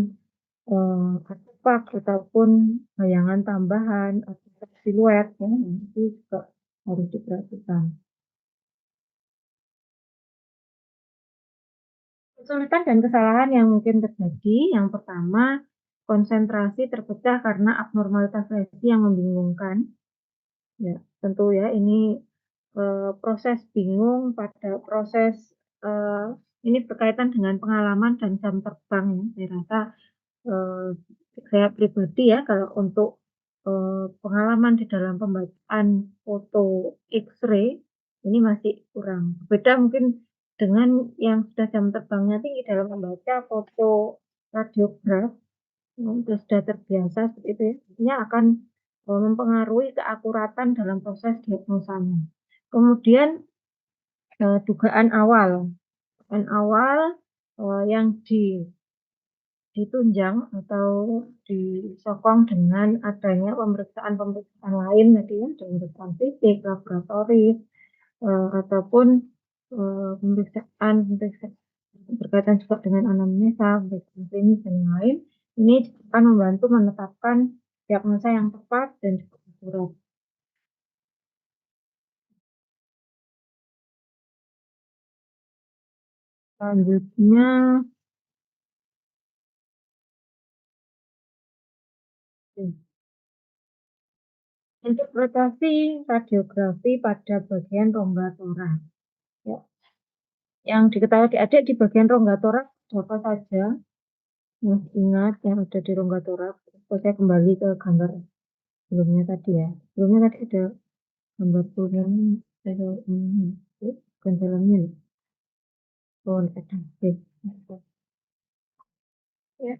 artefak ataupun bayangan tambahan atau siluet ya, itu juga harus diperhatikan. Kesulitan dan kesalahan yang mungkin terjadi, yang pertama konsentrasi terpecah karena abnormalitas lesi yang membingungkan. Ya, tentu ya ini proses bingung pada proses ini berkaitan dengan pengalaman dan jam terbang ya. Saya rasa saya pribadi ya kalau untuk pengalaman di dalam pembacaan foto X-ray ini masih kurang. Beda mungkin dengan yang sudah jam terbangnya tinggi dalam membaca foto radiograf, sudah terbiasa seperti itu ya, artinya akan mempengaruhi keakuratan dalam proses diagnosanya. Kemudian dugaan awal yang ditunjang atau disokong dengan adanya pemeriksaan-pemeriksaan lain tadi ya, pemeriksaan fisik, laboratoris, ataupun pemeriksaan berkaitan juga dengan anamnesa, pemeriksaan klinis dan lain. Ini akan membantu menetapkan diagnosa yang tepat dan juga akurat. Selanjutnya, interpretasi radiografi pada bagian rongga toraks. Ya. Yang diketahui adik-adik di bagian rongga toraks apa saja? Ingat yang ada di rongga toraks. Saya kembali ke gambar sebelumnya tadi ya. Sebelumnya tadi ada gambar sebelumnya, bukan dalamnya. Oh, ada. Ya.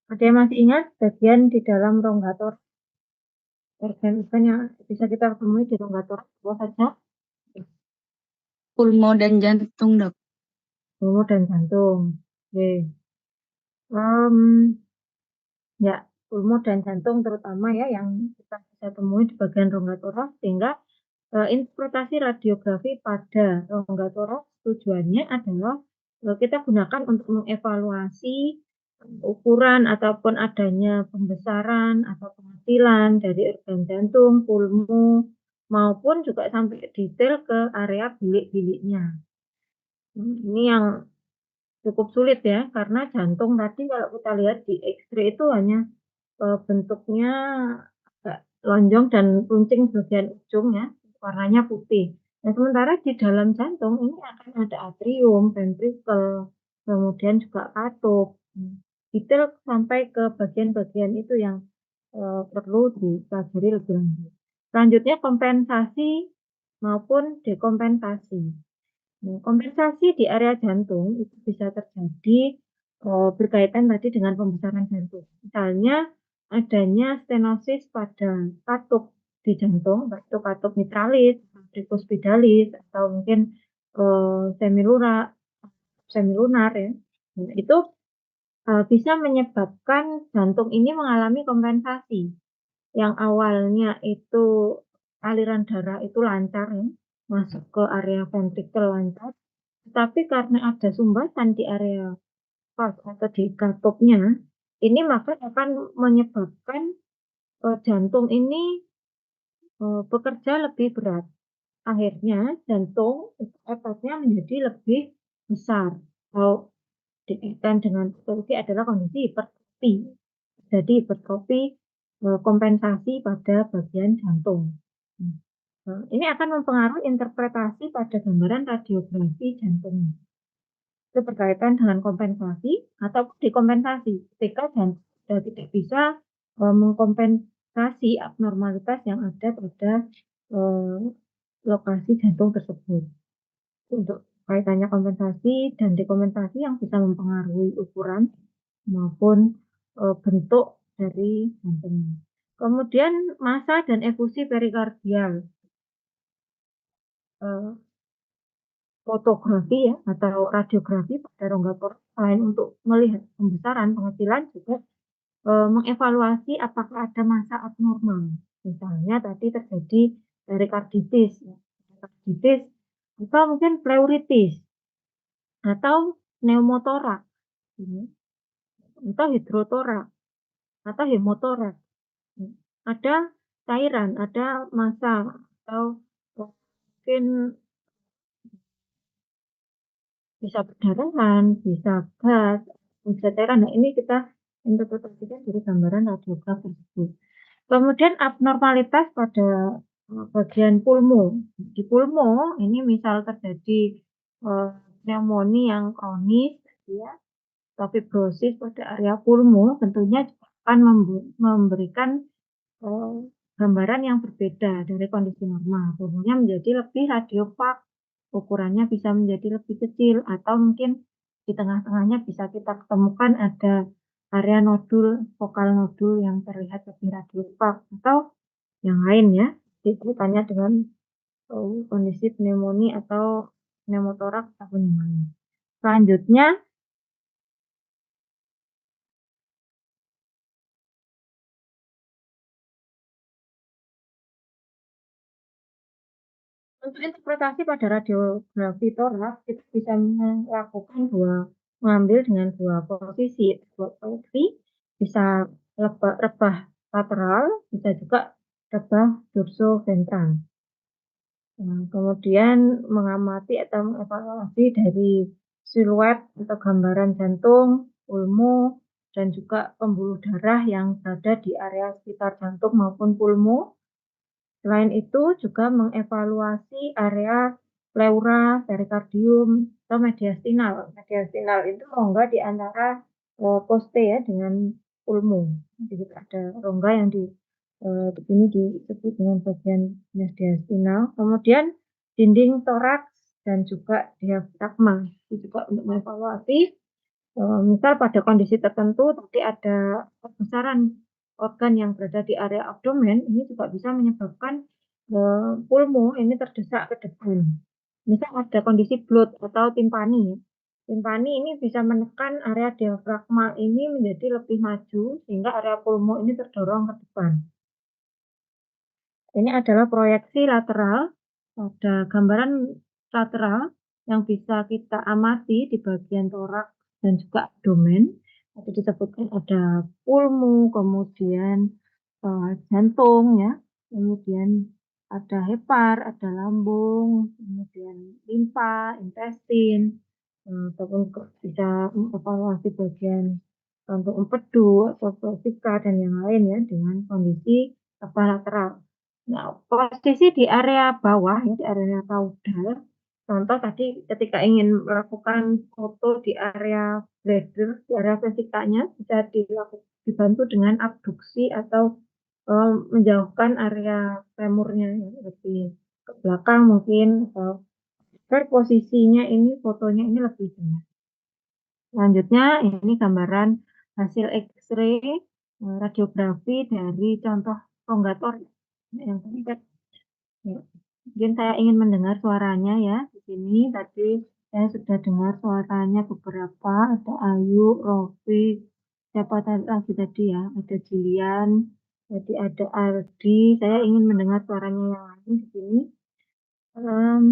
Ada yang masih ingat bagian di dalam rongga toraks? Organ-organ yang bisa kita temui di rongga toraks apa saja? Pulmo dan jantung, Dok. Pulmo dan jantung. Oke. Ya, pulmo dan jantung terutama ya yang kita bisa temui di bagian rongga toraks, sehingga interpretasi radiografi pada rongga toraks tujuannya adalah kita gunakan untuk mengevaluasi ukuran ataupun adanya pembesaran atau pengecilan dari organ jantung, pulmo, maupun juga sampai detail ke area bilik-biliknya. Ini yang cukup sulit ya, karena jantung tadi kalau kita lihat di X-ray itu hanya bentuknya agak lonjong dan runcing bagian ujung ya, warnanya putih. Nah, sementara di dalam jantung ini akan ada atrium, ventricle, kemudian juga katup. detail sampai ke bagian-bagian itu yang perlu dipelajari lebih lanjut. Selanjutnya kompensasi maupun dekompensasi. Nah, kompensasi di area jantung itu bisa terjadi berkaitan tadi dengan pembesaran jantung. Misalnya adanya stenosis pada katup di jantung, itu katup mitralis, tricuspidalis, atau mungkin semilunar ya. Nah, itu bisa menyebabkan jantung ini mengalami kompensasi. Yang awalnya itu aliran darah itu lancar ya, masuk ke area ventrikel lancar, tetapi karena ada sumbatan di area valve atau di katupnya, ini maka akan menyebabkan jantung ini bekerja lebih berat. Akhirnya jantung ototnya menjadi lebih besar. Kalau dikaitkan dengan hipertrofi adalah kondisi hipertrofi. Jadi hipertrofi kompensasi pada bagian jantung. Ini akan mempengaruhi interpretasi pada gambaran radiografi jantungnya. Itu berkaitan dengan kompensasi atau dekompensasi. Ketika jantung sudah tidak bisa mengkompensasi abnormalitas yang ada pada lokasi jantung tersebut. Untuk kaitannya kompensasi dan dekompensasi yang bisa mempengaruhi ukuran maupun bentuk dari jantungnya. Kemudian massa dan efusi perikardial. Fotografi ya atau radiografi pada rongga torak selain untuk melihat pembesaran pengecilan juga mengevaluasi apakah ada massa abnormal. Misalnya tadi terjadi perikarditis, ya. Perikarditis atau mungkin pleuritis atau pneumotorak, atau hidrotorak atau hemotorak. Ada cairan, ada massa atau mungkin bisa perdarahan, bisa gas, bisa cairan. Nah, ini kita interpretasikan dari gambaran radiograf tersebut. Kemudian abnormalitas pada bagian pulmo. Di pulmo ini misal terjadi pneumonia yang kronis, ya, atau fibrosis pada area pulmo, tentunya akan memberikan gambaran yang berbeda dari kondisi normal. Pulmonya menjadi lebih radiopak, ukurannya bisa menjadi lebih kecil, atau mungkin di tengah-tengahnya bisa kita ketemukan ada area nodul, vokal nodul yang terlihat lebih radiopak, atau yang lain ya, ditanya dengan kondisi pneumonia atau pneumotorak ataupun yang lain. Selanjutnya, untuk interpretasi pada radiografi torak, kita bisa melakukan mengambil dengan dua posisi, dua posisi, bisa rebah lateral, bisa juga rebah dorsoventral. Nah, kemudian mengamati atau mengevaluasi dari siluet atau gambaran jantung, pulmo, dan juga pembuluh darah yang berada di area sekitar jantung maupun pulmo. Selain itu juga mengevaluasi area pleura, perikardium, atau mediastinal. Mediastinal itu rongga di antara poste ya dengan pulmo. Jadi ada rongga yang di sini disebut dengan bagian mediastinal. Kemudian dinding toraks dan juga diafragma. Itu juga untuk mengevaluasi misal pada kondisi tertentu tadi ada pembesaran organ yang berada di area abdomen, ini juga bisa menyebabkan pulmo ini terdesak ke depan. Misal ada kondisi bloat atau timpani. Timpani ini bisa menekan area diafragma ini menjadi lebih maju sehingga area pulmo ini terdorong ke depan. Ini adalah proyeksi lateral, ada gambaran lateral yang bisa kita amati di bagian torak dan juga abdomen. Tadi disebutkan ada pulmo, kemudian jantung ya, kemudian ada hepar, ada lambung, kemudian limfa, intestin, ataupun bisa mengevaluasi bagian untuk empedu atau vesika dan yang lain ya dengan kondisi lateral. Nah, posisi di area bawah, ya, di area kaudal, Contoh tadi ketika ingin melakukan foto di area bladder, di area vesikanya bisa dibantu dengan abduksi atau menjauhkan area femurnya ya, lebih ke belakang mungkin atau agar posisinya ini fotonya ini lebih jelas. Selanjutnya ini gambaran hasil X-ray radiografi dari contoh ronggator yang tadi kan. Ya, mungkin saya ingin mendengar suaranya ya. Di sini tadi saya sudah dengar suaranya beberapa. Ada Ayu, Rofi, siapa lagi tadi ya? Ada Jilian, tadi ada Ardi. Saya ingin mendengar suaranya yang lain di sini. Um,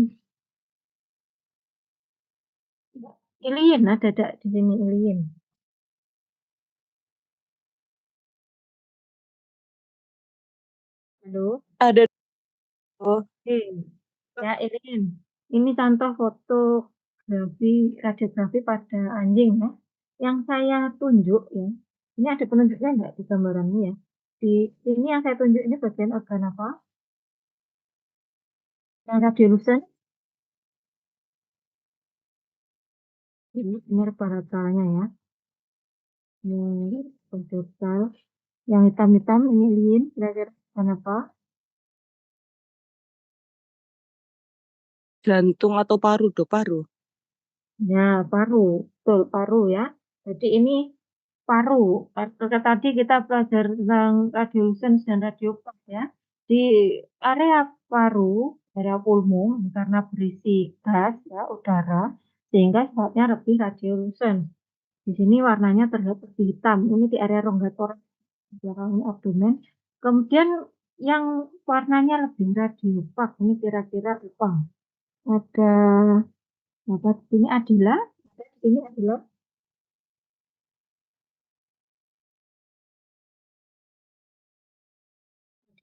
Ilien ada di sini Ilien. Halo. Ada. Oh, Oke, ya ini contoh fotografi radiografi pada anjing ya. Yang saya tunjuk ya, ini ada penunjuknya nggak di gambaran ini ya? Di sini yang saya tunjuk ini bagian organ apa? Yang radiolucent, ini benar paratalnya ya. Ini paratal. Yang hitam-hitam ini lin, kira-kira organ apa? jantung atau paru, do paru. Ya, paru, betul paru ya. Jadi ini paru. Karena tadi kita belajar tentang radiolucent dan radiopak ya. Di area paru, area pulmo, karena berisi gas ya, udara, sehingga sifatnya lebih radiolucent. Di sini warnanya terlihat lebih hitam. Ini di area rongga thorax, di belakang abdomen. Kemudian yang warnanya lebih radiopak, ini kira-kira apa? Ada apa? Ini Adila, ini Adila.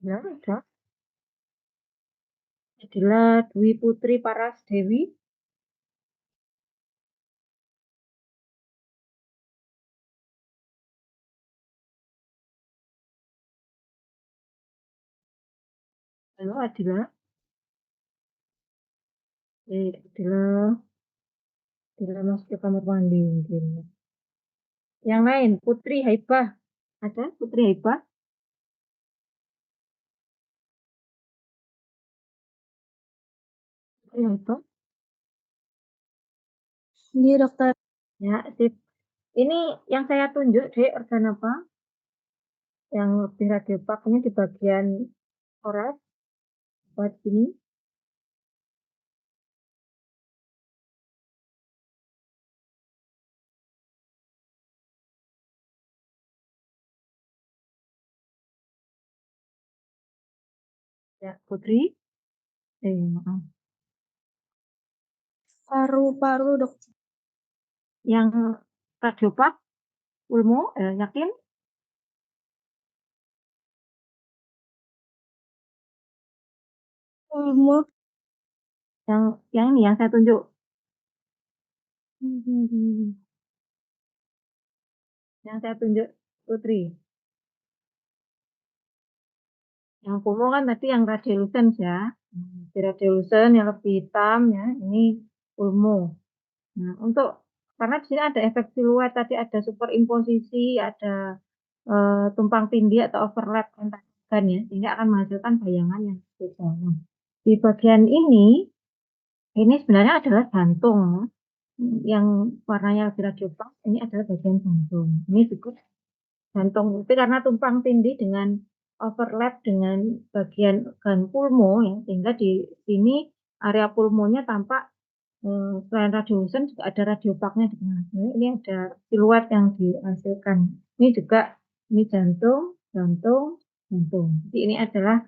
Ya, ada. Adalah Dwi Putri Paras Dewi. Halo, Adila. Adila masuk ke kamar mandi mungkin. Yang lain, Putri Haibah. Ada Putri Haibah? Putri Haibah. Iya, dokter. Ya, sip. Ini yang saya tunjuk, Dek, organ apa? Yang lebih radiopak ini di bagian orat, buat sini. Ya, Putri. Maaf. Paru-paru, dokter. Yang radiopak, Ulmo, yakin? Pulmo. Yang ini yang saya tunjuk. Hmm. Yang saya tunjuk, Putri. Yang pulmo kan tadi yang radiolucent ya. Di radiolucent yang lebih hitam ya, ini pulmo. Nah, untuk karena di sini ada efek siluet tadi ada superimposisi, ada tumpang tindih atau overlap antar organ ya, sehingga akan menghasilkan bayangan yang berbeda. Nah, di bagian ini sebenarnya adalah jantung ya. Yang warnanya lebih radiopak, ini adalah bagian jantung. Ini juga jantung itu karena tumpang tindih dengan overlap dengan bagian organ pulmo ya, sehingga di sini area pulmonya tampak selain radiolucent juga ada radiopaknya di tengah. Ini ada siluet yang dihasilkan. Ini juga ini jantung, jantung, jantung. Jadi ini adalah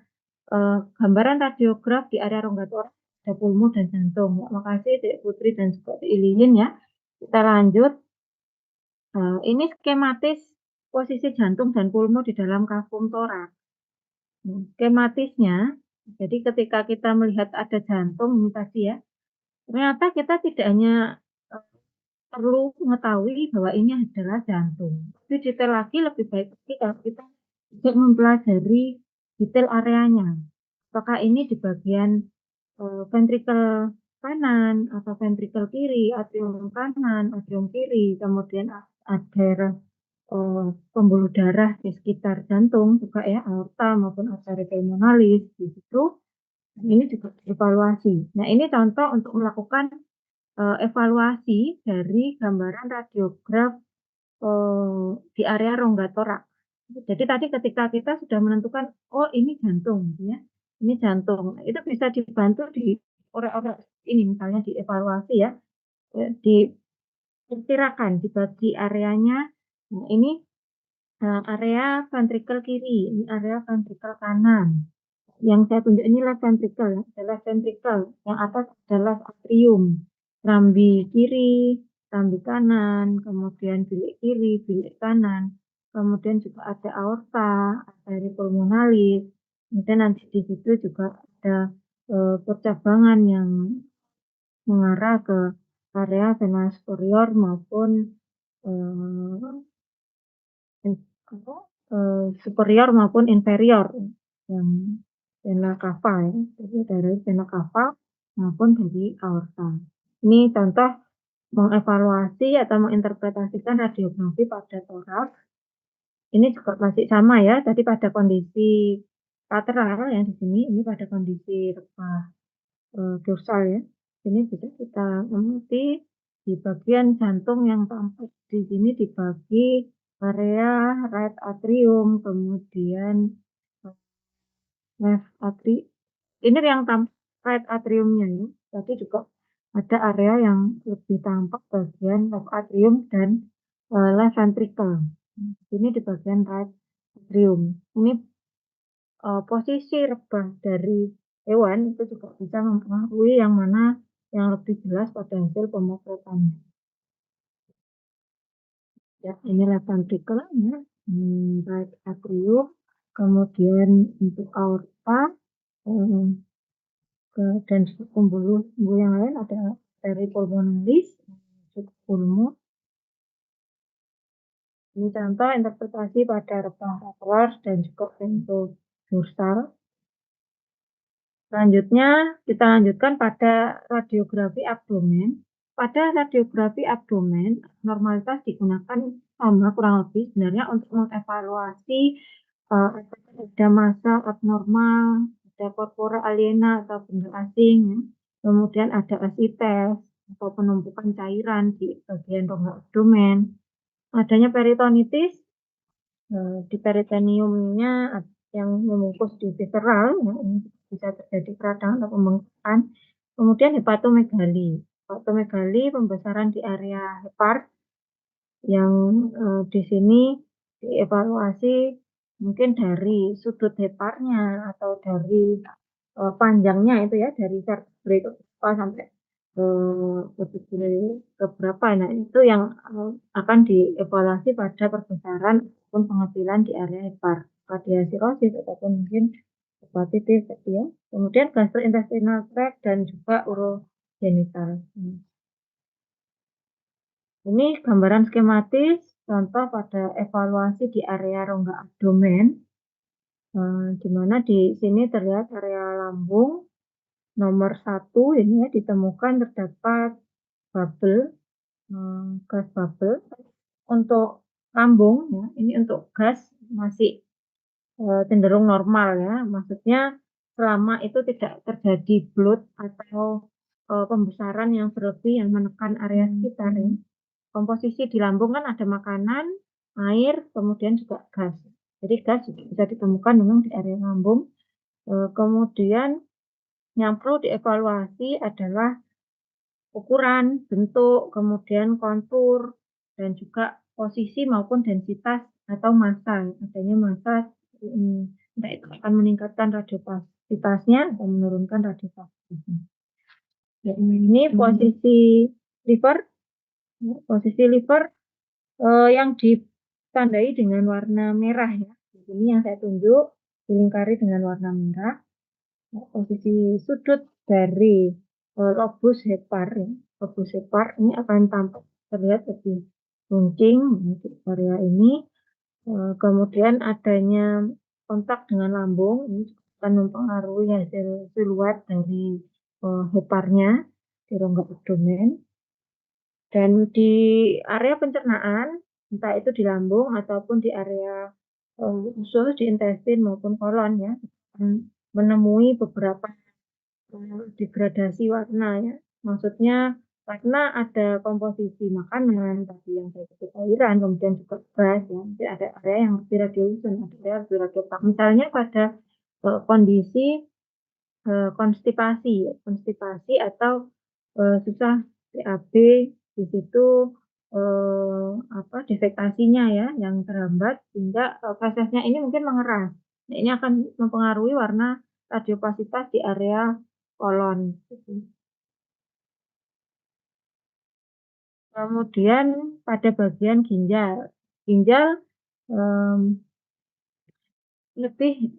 gambaran radiograf di area rongga thorax, ada pulmo dan jantung. Ya, makasih Dek Putri dan juga Dek Ilingin ya. Kita lanjut. Ini skematis posisi jantung dan pulmo di dalam kavum toraks. Skematisnya, jadi ketika kita melihat ada jantung ini tadi ya, ternyata kita tidak hanya eh, perlu mengetahui bahwa ini adalah jantung. Lebih detail lagi, lebih baik lagi kalau kita juga mempelajari detail areanya. Apakah ini di bagian ventricle kanan atau ventrikel kiri, atrium kanan, atrium kiri, kemudian daerah pembuluh darah di sekitar jantung juga ya, aorta maupun arteri pulmonalis di situ. Ini juga evaluasi. Nah, ini contoh untuk melakukan evaluasi dari gambaran radiograf di area rongga toraks. Jadi tadi ketika kita sudah menentukan, oh ini jantung, gitu ya, ini jantung. Itu bisa dibantu di orek-orek ini, misalnya dievaluasi ya, diperkirakan, dibagi areanya. Nah, ini area ventrikel kiri, ini area ventrikel kanan. Yang saya tunjuk ini left ventricle, adalah ventricle. Yang atas adalah atrium, rambi kiri, rambi kanan, kemudian bilik kiri, bilik kanan, kemudian juga ada aorta, arteri pulmonalis, kemudian nanti di situ juga ada percabangan yang mengarah ke area vena superior maupun eh, superior maupun inferior yang vena cava ya. Jadi dari vena cava maupun dari aorta. Ini contoh mengevaluasi atau menginterpretasikan radiografi pada toraks. Ini juga masih sama ya, tadi pada kondisi lateral yang di sini, ini pada kondisi rebah dorsal ya. Ini bisa kita mengerti di bagian jantung yang tampak di sini dibagi area right atrium, kemudian left atrium. Ini yang tampak right atriumnya ya. Tadi juga ada area yang lebih tampak bagian left atrium dan left ventricle. Ini di bagian right atrium. Ini posisi rebah dari hewan itu juga bisa mempengaruhi yang mana yang lebih jelas pada hasil pemotretannya. Ya, ini left ventricle ya, right atrium, kemudian untuk aorta, dan pembuluh yang lain ada arteri pulmonalis, pulmo. Ini contoh interpretasi pada rebah lateral dan juga pintu dorsal. Selanjutnya kita lanjutkan pada radiografi abdomen. Pada radiografi abdomen, normalitas digunakan sama kurang lebih sebenarnya untuk mengevaluasi ada massa abnormal, ada corpora aliena atau benda asing, ya. Kemudian ada asites atau penumpukan cairan di bagian rongga abdomen. Adanya peritonitis di peritoneumnya yang membungkus di visceral, ya, ini bisa terjadi peradangan atau pembengkakan. Kemudian hepatomegali. Hepatomegali pembesaran di area hepar yang di sini dievaluasi mungkin dari sudut heparnya atau dari panjangnya itu ya, dari vertebrae ke bawah sampai vertebrae ke berapa. Nah, itu yang akan dievaluasi pada perbesaran ataupun pengecilan di area hepar, radiasirosis ataupun mungkin hepatitis ya. Kemudian gastrointestinal tract dan juga urogenital. Ini gambaran skematis contoh pada evaluasi di area rongga abdomen, di mana di sini terlihat area lambung nomor 1 ini ya, ditemukan terdapat bubble, gas bubble. Untuk lambung ya, ini untuk gas masih cenderung normal ya, maksudnya selama itu tidak terjadi bloat atau pembesaran yang berlebih yang menekan area sekitar ya. Komposisi di lambung kan ada makanan, air, kemudian juga gas. Jadi gas juga bisa ditemukan memang di area lambung. Kemudian yang perlu dievaluasi adalah ukuran, bentuk, kemudian kontur, dan juga posisi maupun densitas atau massa. Adanya massa entah itu akan meningkatkan radiopasitasnya atau menurunkan radiopasitasnya. Ya, ini posisi liver. Posisi liver yang ditandai dengan warna merah ya. Di sini yang saya tunjuk dilingkari dengan warna merah. Posisi sudut dari lobus hepar ya. Lobus hepar ini akan tampak terlihat lebih runcing di area ini. Kemudian adanya kontak dengan lambung ini akan mempengaruhi hasil siluet dari heparnya. di rongga abdomen. Dan di area pencernaan, entah itu di lambung ataupun di area usus, di intestin maupun kolon ya, menemui beberapa degradasi warna ya. Maksudnya karena ada komposisi makanan tadi yang saya sebut cairan, kemudian juga gas ya. Jadi ada area yang lebih radiolusen, ada area yang lebih radiopak. Misalnya pada kondisi konstipasi atau susah BAB, di situ defekasinya ya yang terhambat sehingga fesesnya ini mungkin mengeras. Nah, ini akan mempengaruhi warna radiopasitas di area kolon gitu. Kemudian pada bagian ginjal. Ginjal lebih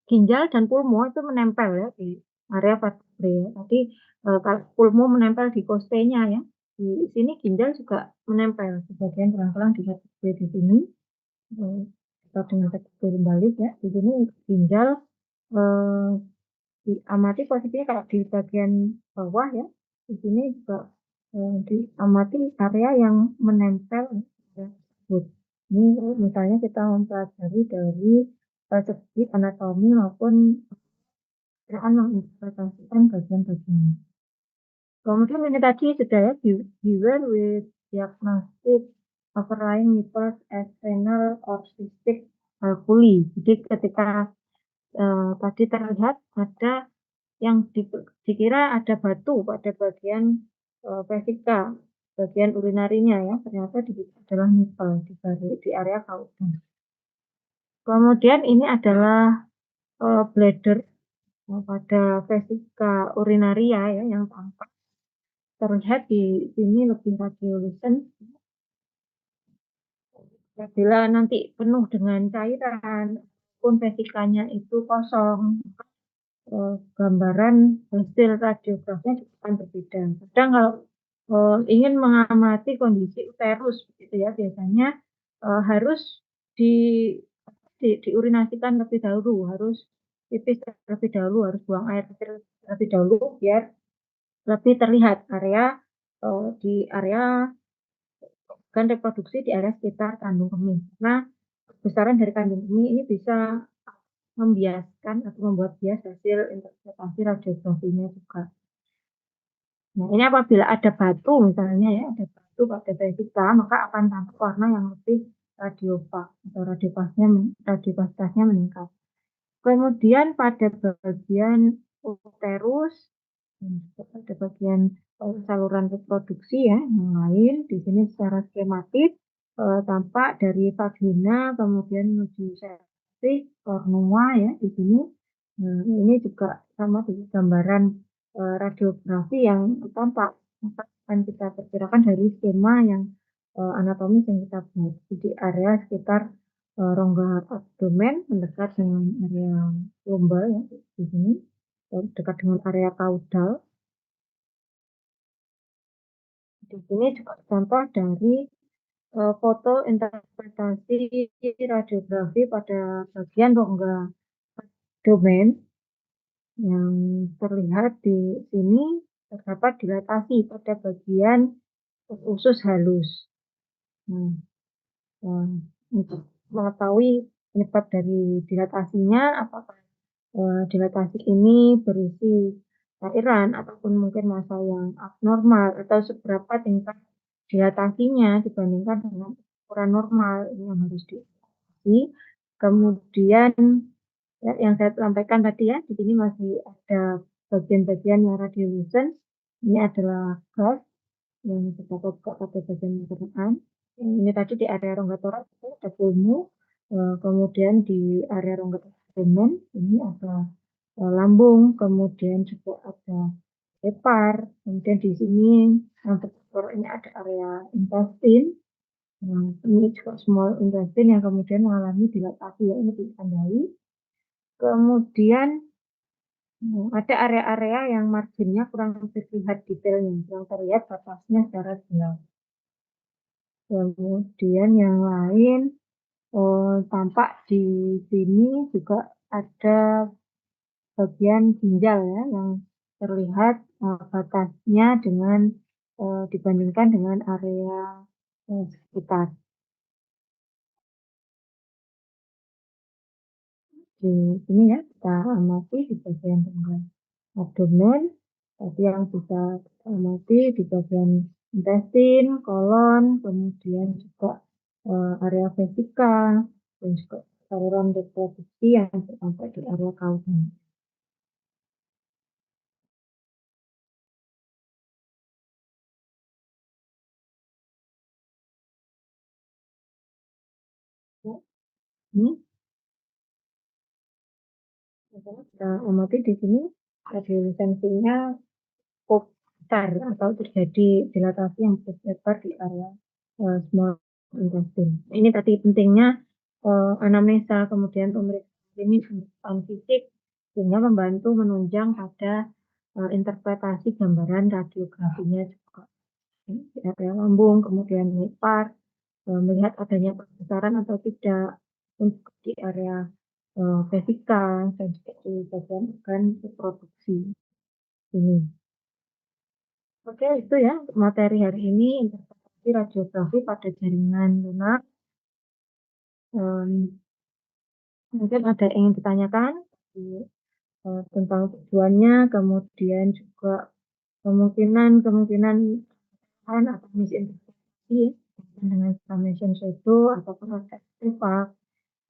ginjal dan pulmo itu menempel ya di area vertebrae ya. Tadi kalau pulmo menempel di costenya ya. Di sini ginjal juga menempel sebagian pelan-pelan di vertebrae di sini. Dekat dengan vertebrae lumbalis ya. Di sini ginjal diamati posisinya kalau di bagian bawah ya. Di sini juga diamati area yang menempel ya, tersebut. Ini misalnya kita mempelajari dari segi anatomi maupun cara menginterpretasikan bagian-bagian. Kemudian ini tadi sudah ya, beware with diagnostic overlying nipples as renal or cystic calculi. Jadi ketika tadi terlihat ada yang dikira ada batu pada bagian vesika, bagian urinarinya ya, ternyata adalah nipple di area kaudal. Kemudian ini adalah bladder pada vesika urinaria ya yang tampak terlihat di sini lebih radiolusen. Apabila nanti penuh dengan cairan pun vesikanya itu kosong, gambaran hasil radiografinya juga akan berbeda. Kadang kalau ingin mengamati kondisi uterus gitu ya, biasanya harus diurinasikan lebih dahulu, harus pipis terlebih dahulu, harus buang air kecil terlebih dahulu biar lebih terlihat di area organ reproduksi di area sekitar kandung kemih. Nah, besaran dari kandung kemih ini bisa membiaskan atau membuat bias hasil interpretasi radiografinya juga. Nah, ini apabila ada batu misalnya ya, ada batu pada vesika, maka akan tampak warna yang lebih radiopak atau radiopasitasnya meningkat. Kemudian pada bagian uterus, pada bagian saluran reproduksi ya, yang lain di sini secara skematis tampak dari vagina kemudian menuju cervix, kornua ya di sini. Ini juga sama dengan gambaran radiografi yang tampak akan kita perkirakan dari skema yang anatomis yang kita buat di area sekitar rongga abdomen mendekat dengan area lumbar ya di sini, dekat dengan area kaudal. Di sini juga contoh dari foto interpretasi radiografi pada bagian rongga abdomen yang terlihat di sini terdapat dilatasi pada bagian usus halus. Nah, untuk mengetahui penyebab dari dilatasinya, apakah dilatasi ini berisi cairan ataupun mungkin massa yang abnormal atau seberapa tingkat dilatasinya dibandingkan dengan ukuran normal ini yang harus diatasi. Kemudian ya, yang saya sampaikan tadi ya, di sini masih ada bagian-bagian yang radiolusen. Ini adalah gas yang terdapat pada bagian pencernaan. Ini tadi di area rongga toraks ada pulmo, kemudian di area rongga abdomen ini ada lambung, kemudian juga ada hepar, kemudian di sini yang terdapat ini ada area intestin. Ini juga small intestine yang kemudian mengalami dilatasi ya, ini ditandai. Kemudian ada area-area yang marginnya kurang terlihat detailnya, yang terlihat batasnya secara jelas. Kemudian yang lain tampak di sini juga ada bagian ginjal ya yang terlihat batasnya dengan dibandingkan dengan area sekitar. Di sini ya kita amati di bagian tengah abdomen, tadi yang bisa kita amati di bagian intestin, kolon, kemudian juga area vesika, dan juga saluran reproduksi yang sampai di area kaulum. Ini kita amati di sini radiolusensinya cukup besar atau terjadi dilatasi yang besar di area small intestine. Ini tadi pentingnya anamnesa, kemudian pemeriksaan ini pemeriksaan fisik sehingga membantu menunjang pada interpretasi gambaran radiografinya juga di area lambung, kemudian hepar, melihat adanya perbesaran atau tidak untuk di area vesika dan juga di bagian organ reproduksi ini. Oke, itu ya untuk materi hari ini, interpretasi radiografi pada jaringan lunak. Mungkin ada yang ingin ditanyakan tentang tujuannya, kemudian juga kemungkinan atau misinterpretasi dengan summation shadow ataupun artefak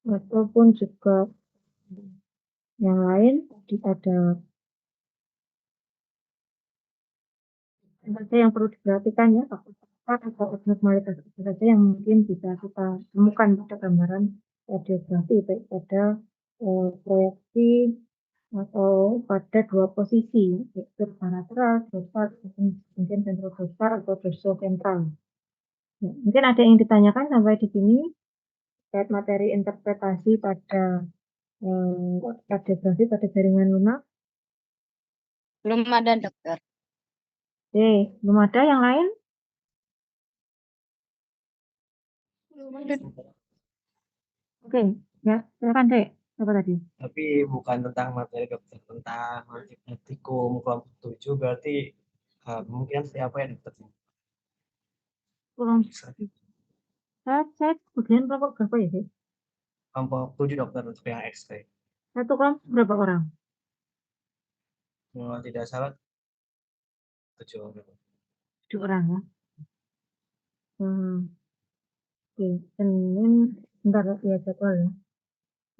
ataupun juga yang lain. Tadi ada saja yang perlu diperhatikan ya, faktor atau abnormalitas saja yang mungkin bisa kita temukan pada gambaran radiografi, baik pada proyeksi atau pada dua posisi, yaitu parametral, dorsal, kemudian ventrodorsal atau dorsoventral. Ya, mungkin ada yang ditanyakan sampai di sini terkait materi interpretasi pada radiografi pada jaringan lunak. Belum ada, dokter. Oke, belum ada yang lain? Oke, ya silakan dek. Apa tadi? Tapi bukan tentang materi dokter, tentang etikum kelompok 7 berarti kemungkinan seperti apa ya dokter? Kurang. Saya cek bagian kelompok berapa ya dek? Kelompok 7 dokter untuk yang X-ray. Satu kelompok berapa orang? Kalau tidak salah 7 orang. 7 orang ya. Oke, Senin, bentar ya jadwal ya.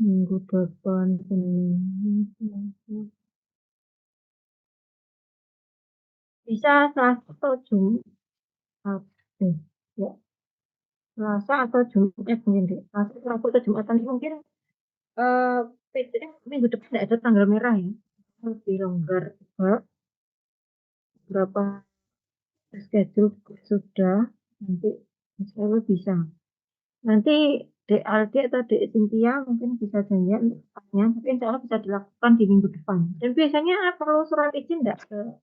Minggu depan Senin. Bisa Selasa atau Jumat. Ya, Selasa atau Jumat mungkin deh. Selasa atau Jumat nanti mungkin minggu depan tidak ada tanggal merah ya. Lebih longgar juga. Berapa schedule sudah nanti insya Allah bisa. Nanti Dek Aldi atau Dek Cynthia mungkin bisa janjian untuk tanya, tapi insya Allah bisa dilakukan di minggu depan. Dan biasanya perlu surat izin enggak ke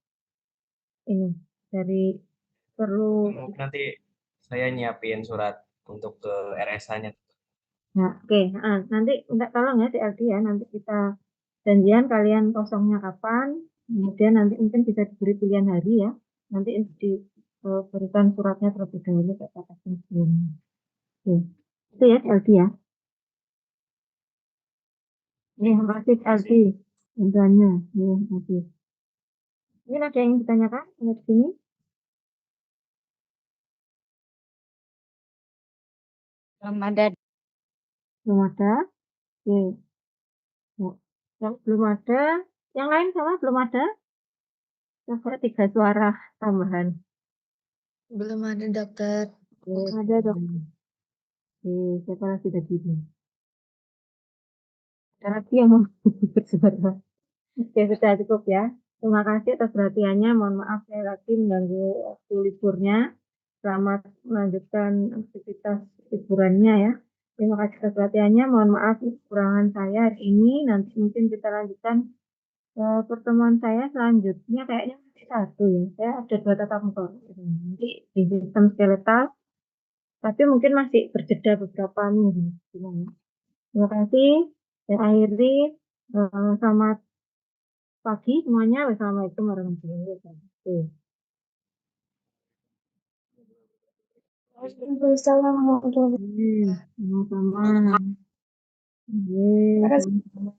ini dari perlu. Nanti saya nyiapin surat untuk ke RSA-nya. Nah, oke. Nah, nanti minta tolong ya Dek Aldi ya, nanti kita janjian kalian kosongnya kapan, kemudian nanti mungkin bisa diberi pilihan hari ya. Nanti diberikan suratnya terlebih dahulu kayak kata sebelumnya. Oke. Itu ya Dek Aldi ya. Terima kasih Aldi. Infonya. Terima kasih. Mungkin ada yang ditanyakan di sini? Belum ada. Belum ada? Oke. Ya. Yang belum ada, yang lain sama belum ada? Coba 3 suara tambahan. Belum ada, dokter. Oke, ada dok. Oke, siapa lagi tadi? Ada lagi yang mau bersuara? Oke, sudah cukup ya. Terima kasih atas perhatiannya. Mohon maaf saya lagi mengganggu waktu liburnya. Selamat melanjutkan aktivitas liburannya ya. Terima kasih atas perhatiannya. Mohon maaf kekurangan saya hari ini. Nanti mungkin kita lanjutkan pertemuan saya selanjutnya. Kayaknya masih satu ya. Saya ada 2 tatap muka. Nanti di sistem skeletal. Tapi mungkin masih berjeda beberapa minggu. Terima kasih. Saya akhiri. Selamat pagi semuanya. Wassalamualaikum warahmatullahi wabarakatuh. Waalaikumsalam warahmatullahi wabarakatuh. Sama-sama. Iya, sama-sama.